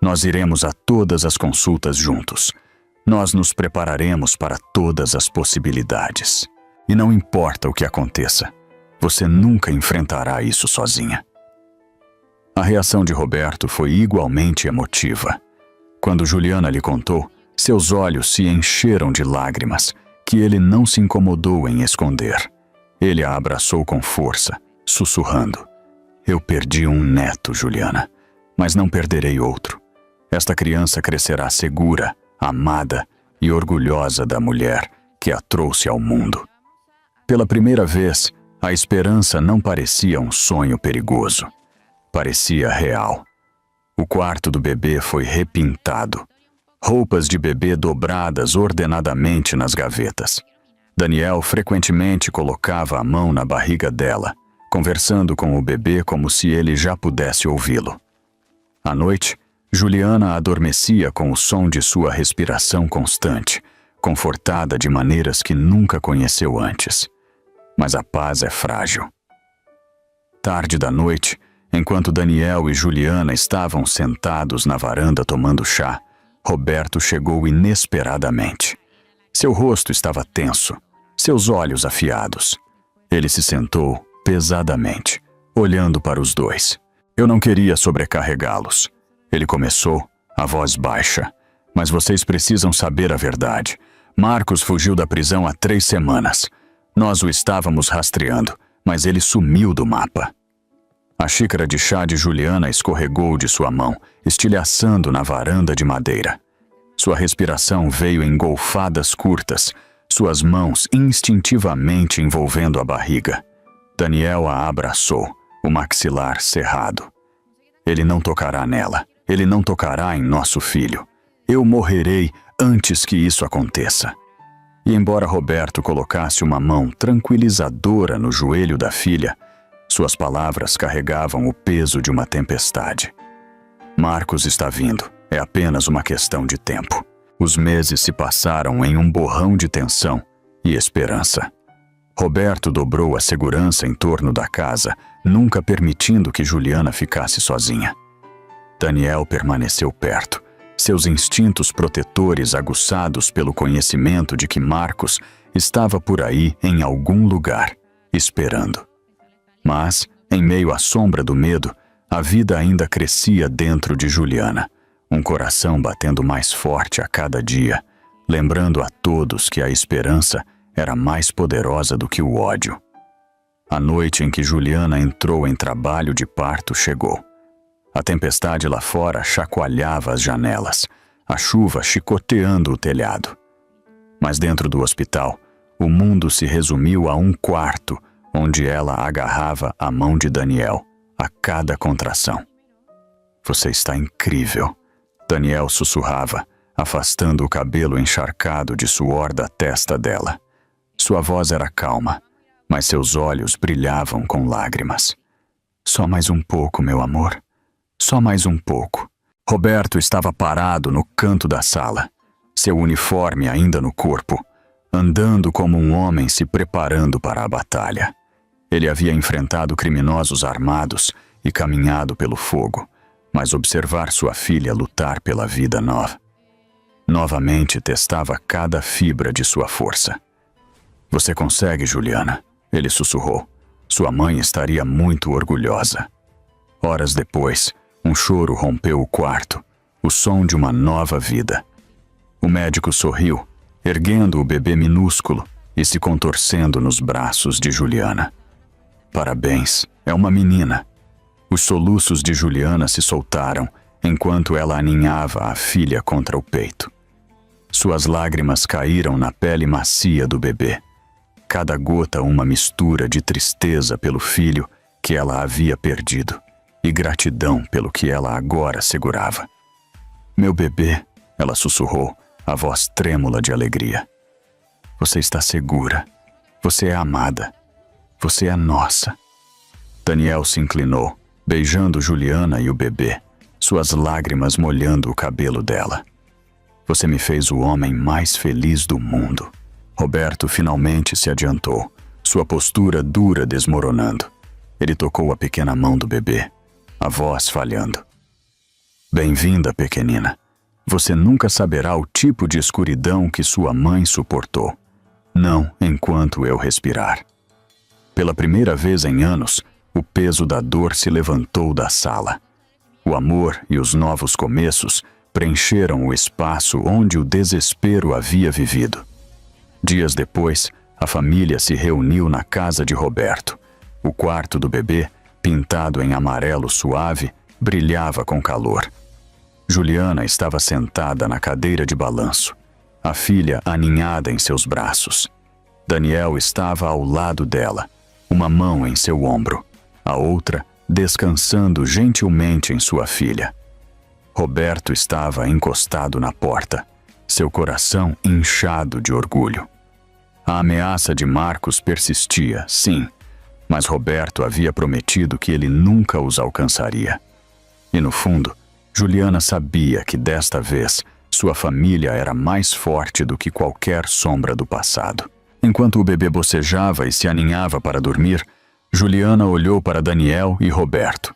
Nós iremos a todas as consultas juntos. Nós nos prepararemos para todas as possibilidades. E não importa o que aconteça, você nunca enfrentará isso sozinha." A reação de Roberto foi igualmente emotiva. Quando Juliana lhe contou, seus olhos se encheram de lágrimas, que ele não se incomodou em esconder. Ele a abraçou com força, sussurrando: "Eu perdi um neto, Juliana, mas não perderei outro. Esta criança crescerá segura, amada e orgulhosa da mulher que a trouxe ao mundo." Pela primeira vez, a esperança não parecia um sonho perigoso. Parecia real. O quarto do bebê foi repintado. Roupas de bebê dobradas ordenadamente nas gavetas. Daniel frequentemente colocava a mão na barriga dela, conversando com o bebê como se ele já pudesse ouvi-lo. À noite, Juliana adormecia com o som de sua respiração constante, confortada de maneiras que nunca conheceu antes. Mas a paz é frágil. Tarde da noite, enquanto Daniel e Juliana estavam sentados na varanda tomando chá, Roberto chegou inesperadamente. Seu rosto estava tenso, seus olhos afiados. Ele se sentou pesadamente, olhando para os dois. "Eu não queria sobrecarregá-los." Ele começou, a voz baixa. "Mas vocês precisam saber a verdade. Marcos fugiu da prisão há 3 semanas. Nós o estávamos rastreando, mas ele sumiu do mapa." A xícara de chá de Juliana escorregou de sua mão, estilhaçando na varanda de madeira. Sua respiração veio em golfadas curtas, suas mãos instintivamente envolvendo a barriga. Daniel a abraçou, o maxilar cerrado. "Ele não tocará nela. Ele não tocará em nosso filho. Eu morrerei antes que isso aconteça." E embora Roberto colocasse uma mão tranquilizadora no joelho da filha, suas palavras carregavam o peso de uma tempestade. Marcos está vindo. É apenas uma questão de tempo. Os meses se passaram em um borrão de tensão e esperança. Roberto dobrou a segurança em torno da casa, nunca permitindo que Juliana ficasse sozinha. Daniel permaneceu perto, seus instintos protetores aguçados pelo conhecimento de que Marcos estava por aí em algum lugar, esperando. Mas, em meio à sombra do medo, a vida ainda crescia dentro de Juliana, um coração batendo mais forte a cada dia, lembrando a todos que a esperança era mais poderosa do que o ódio. A noite em que Juliana entrou em trabalho de parto chegou. A tempestade lá fora chacoalhava as janelas, a chuva chicoteando o telhado. Mas dentro do hospital, o mundo se resumiu a um quarto, onde ela agarrava a mão de Daniel a cada contração. "Você está incrível", Daniel sussurrava, afastando o cabelo encharcado de suor da testa dela. Sua voz era calma, mas seus olhos brilhavam com lágrimas. "Só mais um pouco, meu amor. Só mais um pouco." Roberto estava parado no canto da sala, seu uniforme ainda no corpo, andando como um homem se preparando para a batalha. Ele havia enfrentado criminosos armados e caminhado pelo fogo, mas observar sua filha lutar pela vida nova novamente testava cada fibra de sua força. "Você consegue, Juliana", ele sussurrou. Sua mãe estaria muito orgulhosa. Horas depois, um choro rompeu o quarto, o som de uma nova vida. O médico sorriu, erguendo o bebê minúsculo e se contorcendo nos braços de Juliana. "Parabéns, é uma menina." Os soluços de Juliana se soltaram enquanto ela aninhava a filha contra o peito. Suas lágrimas caíram na pele macia do bebê. Cada gota uma mistura de tristeza pelo filho que ela havia perdido e gratidão pelo que ela agora segurava. "Meu bebê", ela sussurrou, a voz trêmula de alegria. "Você está segura. Você é amada. Você é nossa." Daniel se inclinou, beijando Juliana e o bebê, suas lágrimas molhando o cabelo dela. "Você me fez o homem mais feliz do mundo." Roberto finalmente se adiantou, sua postura dura desmoronando. Ele tocou a pequena mão do bebê, a voz falhando. "Bem-vinda, pequenina. Você nunca saberá o tipo de escuridão que sua mãe suportou. Não enquanto eu respirar." Pela primeira vez em anos, o peso da dor se levantou da sala. O amor e os novos começos preencheram o espaço onde o desespero havia vivido. Dias depois, a família se reuniu na casa de Roberto. O quarto do bebê, pintado em amarelo suave, brilhava com calor. Juliana estava sentada na cadeira de balanço, a filha aninhada em seus braços. Daniel estava ao lado dela, uma mão em seu ombro, a outra descansando gentilmente em sua filha. Roberto estava encostado na porta, seu coração inchado de orgulho. A ameaça de Marcos persistia, sim, mas Roberto havia prometido que ele nunca os alcançaria. E no fundo, Juliana sabia que desta vez sua família era mais forte do que qualquer sombra do passado. Enquanto o bebê bocejava e se aninhava para dormir, Juliana olhou para Daniel e Roberto.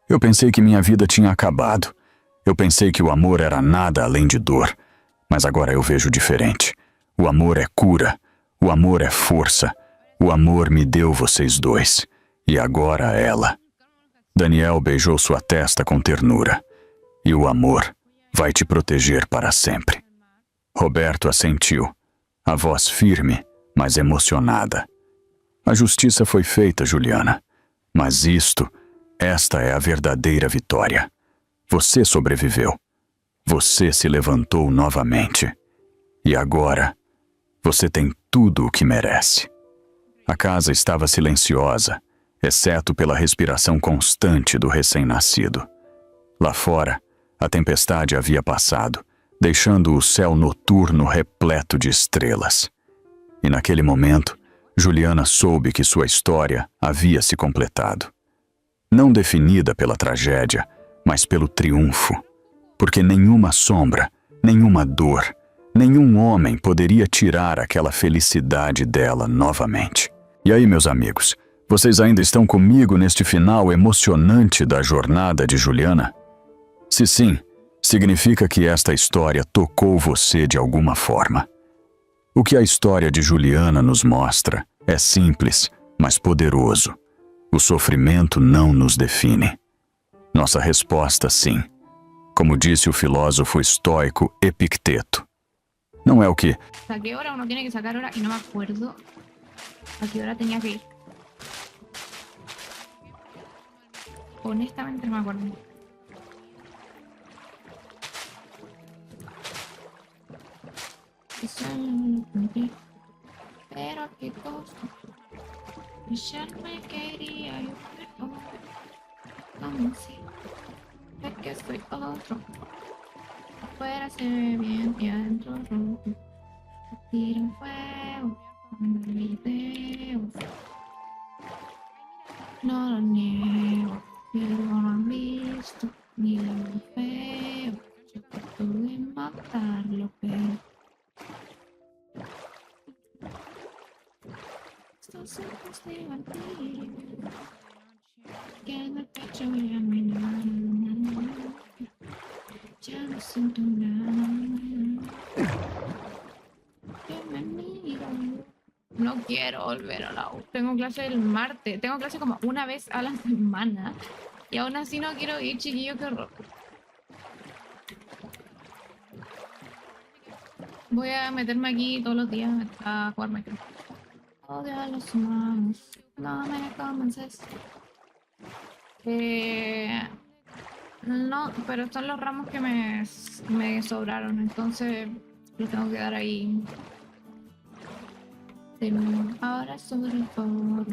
"Eu pensei que minha vida tinha acabado. Eu pensei que o amor era nada além de dor. Mas agora eu vejo diferente. O amor é cura. O amor é força. O amor me deu vocês dois. E agora ela." Daniel beijou sua testa com ternura. "E o amor vai te proteger para sempre." Roberto assentiu, a voz firme, mas emocionada. "A justiça foi feita, Juliana. Mas esta é a verdadeira vitória. Você sobreviveu. Você se levantou novamente. E agora, você tem tudo o que merece." A casa estava silenciosa, exceto pela respiração constante do recém-nascido. Lá fora, a tempestade havia passado, deixando o céu noturno repleto de estrelas. E naquele momento, Juliana soube que sua história havia se completado. Não definida pela tragédia, mas pelo triunfo, porque nenhuma sombra, nenhuma dor, nenhum homem poderia tirar aquela felicidade dela novamente. E aí, meus amigos, vocês ainda estão comigo neste final emocionante da jornada de Juliana? Se sim, significa que esta história tocou você de alguma forma. O que a história de Juliana nos mostra é simples, mas poderoso. O sofrimento não nos define. Nossa resposta, sim. Como disse o filósofo estoico Epicteto. Não é o que... ¿A qué hora uno tiene que sacar hora? Y no me acuerdo a qué hora tenía que ir. Honestamente no me acuerdo. Eso lo cumplí. Pero a qué costo. Ya no me quería yo, pero como si es que soy otro. Afuera se ve bien y adentro rojo. Tiran fuego, mandan videos. No lo niego, pero no han visto ni lo feo. Yo trato de matarlo, pero estos ojos de vampiro que en el pecho ya no hay nada. Ya no siento nada. Que me miro. No quiero volver a la U. Tengo clase el martes. Tengo clase como una vez a la semana. Y aún así no quiero ir, chiquillo, qué horror. Voy a meterme aquí todos los días a jugar Minecraft. Odio a los humanos. No me convences. No, pero son los ramos que me sobraron. Entonces los tengo que dar ahí. Pero ahora sobre el foro.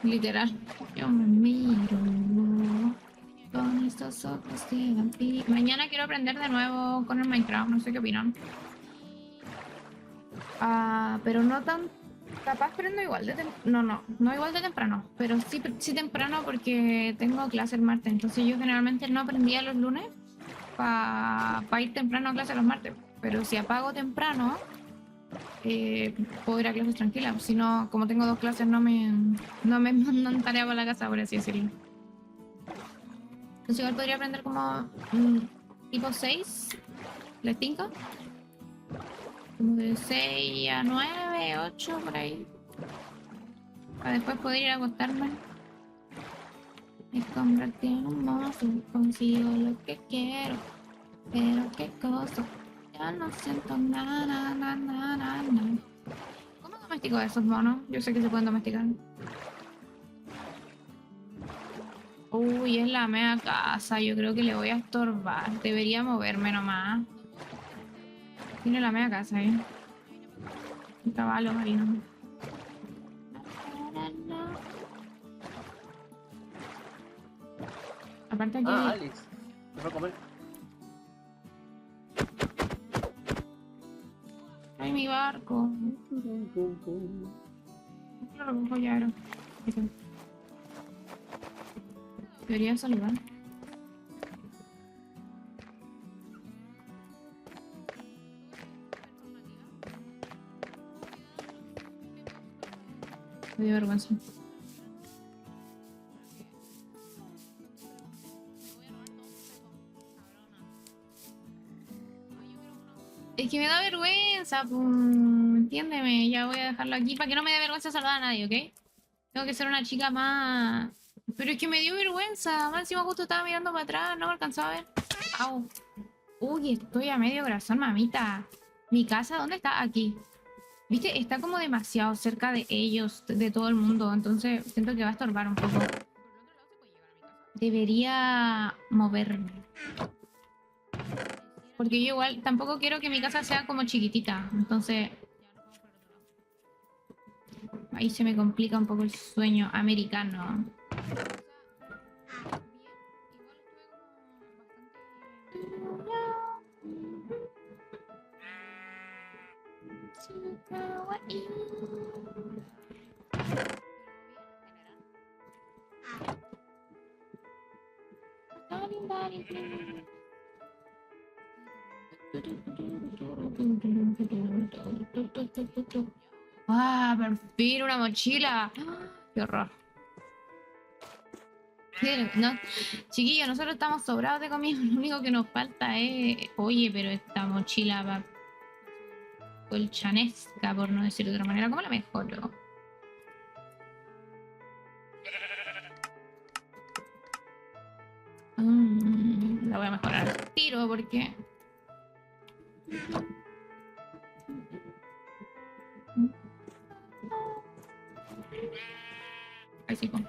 Literal, yo me miro con estos ojos de vampiro. Mañana quiero aprender de nuevo con el Minecraft, no sé qué opinan. Pero no tan... Capaz prendo igual de no igual de temprano, pero sí temprano porque tengo clase el martes. Entonces yo generalmente no aprendía los lunes para ir temprano a clase los martes. Pero si apago temprano, puedo ir a clases tranquilas. Si no, como tengo dos clases, no me mandan tarea para la casa, por así decirlo. Entonces igual podría aprender como tipo 6, ¿les tinca? Como de 6 a 9, 8, por ahí. Para después poder ir a acostarme. Y convertir en un monstruo. Consigo lo que quiero. Pero qué cosa. Ya no siento nada, nada. ¿Cómo domestico a esos monos? Yo sé que se pueden domesticar. Uy, es la mea casa. Yo creo que le voy a estorbar. Debería moverme nomás. Tiene la mea casa ahí. Un caballo marino. Aparte aquí... Alex. ¿Qué va a comer? ¡Ay, mi barco! Lo recojo ya, ahora. Debería saludar. Me dio vergüenza. Es que me da vergüenza, pues, entiéndeme, ya voy a dejarlo aquí para que no me dé vergüenza saludar a nadie, ¿ok? Tengo que ser una chica más... Pero es que me dio vergüenza, más encima justo estaba mirando para atrás, no me alcanzaba a ver. Au. Uy, estoy a medio corazón, mamita. ¿Mi casa dónde está? Aquí. Viste, está como demasiado cerca de ellos, de todo el mundo, entonces siento que va a estorbar un poco. Debería moverme. Porque yo igual tampoco quiero que mi casa sea como chiquitita, entonces... Ahí se me complica un poco el sueño americano. ¡Ah, por fin una mochila! ¡Qué horror! Sí, no, chiquillos, nosotros estamos sobrados de comida. Lo único que nos falta es... Oye, pero esta mochila va colchanesca, por no decir de otra manera. ¿Cómo la mejoro? La voy a mejorar al tiro porque... Ahí sí, pues.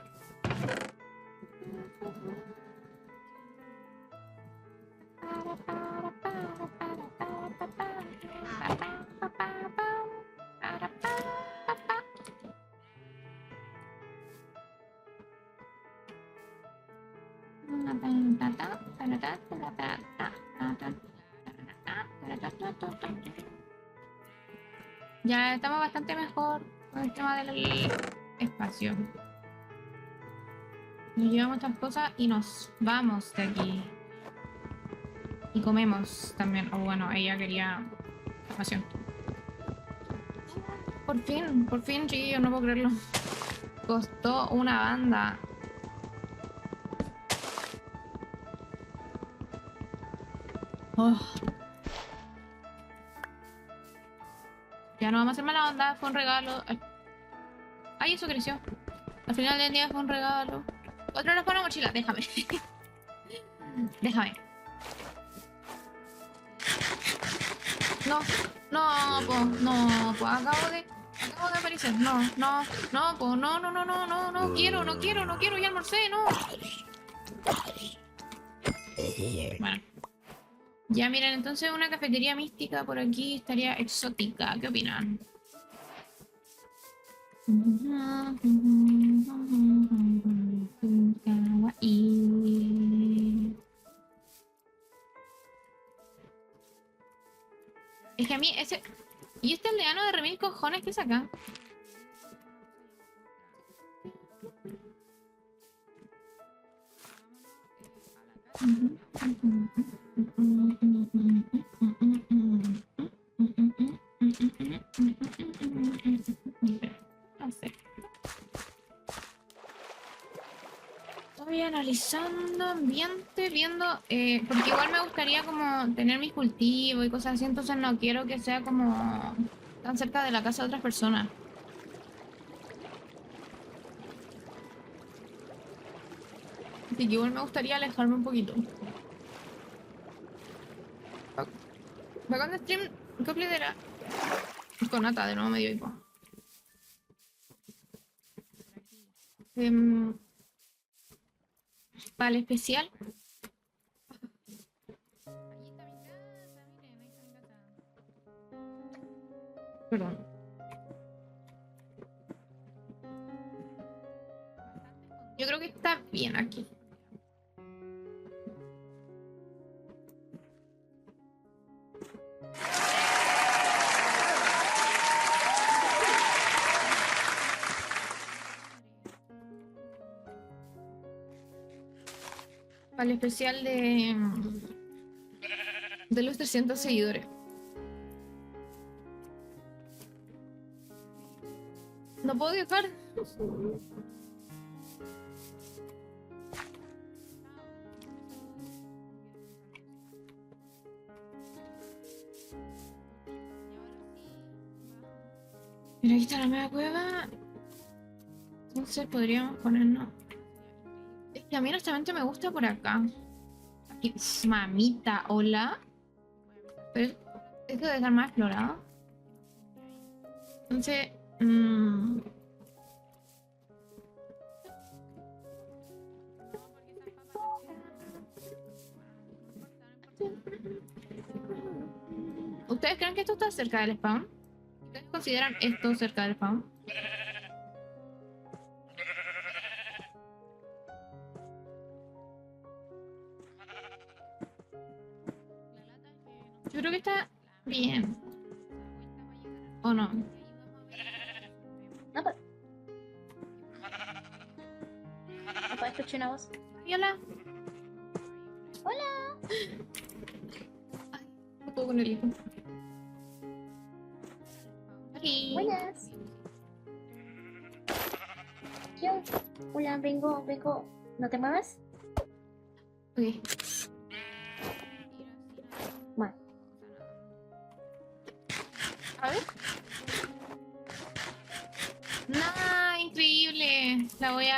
Ya estamos bastante mejor con el tema del espacio. Nos llevamos estas cosas y nos vamos de aquí. Y comemos también. O bueno, ella quería información. Por fin, chiquillos, no puedo creerlo. Costó una banda. Oh. Ya no vamos a hacer mala onda, fue un regalo. Ay, eso creció. Al final del día fue un regalo. Otro nos pone mochila, déjame. Déjame. No, no, po, no, po, acabo de aparecer. No, no, no, po, no, no, no, no, no, no quiero, no quiero, no quiero, ya almorcé, no. Bueno. Ya miren, entonces una cafetería mística por aquí estaría exótica. ¿Qué opinan? Es que a mí ese... ¿Y este aldeano de remil cojones que saca? No sé. Estoy analizando ambiente, viendo, porque igual me gustaría como tener mis cultivos y cosas así, entonces no quiero que sea como tan cerca de la casa de otras personas. Así que igual me gustaría alejarme un poquito. Bacán de stream, ¿qué era? Con nata, de nuevo medio hipo. Para el especial. Perdón. Yo creo que está bien aquí. Para el especial de los 300 seguidores. No puedo dejar. Mira, aquí está la media cueva. Entonces podríamos ponernos... Es que a mí honestamente me gusta por acá. Aquí, mamita, hola. Pero esto debe estar más explorado. Entonces... ¿Ustedes creen que esto está cerca del spawn? ¿Ustedes consideran esto cerca del spawn? Yo creo que está bien. ¿O no? No, pero... Papá, escuché una voz. Hola. Hola. Ay, no puedo con el hijo. Ok. Buenas. Yo. Hola, vengo. ¿No te muevas? Ok. Bueno. A ver. ¡Nah! Increíble. La voy a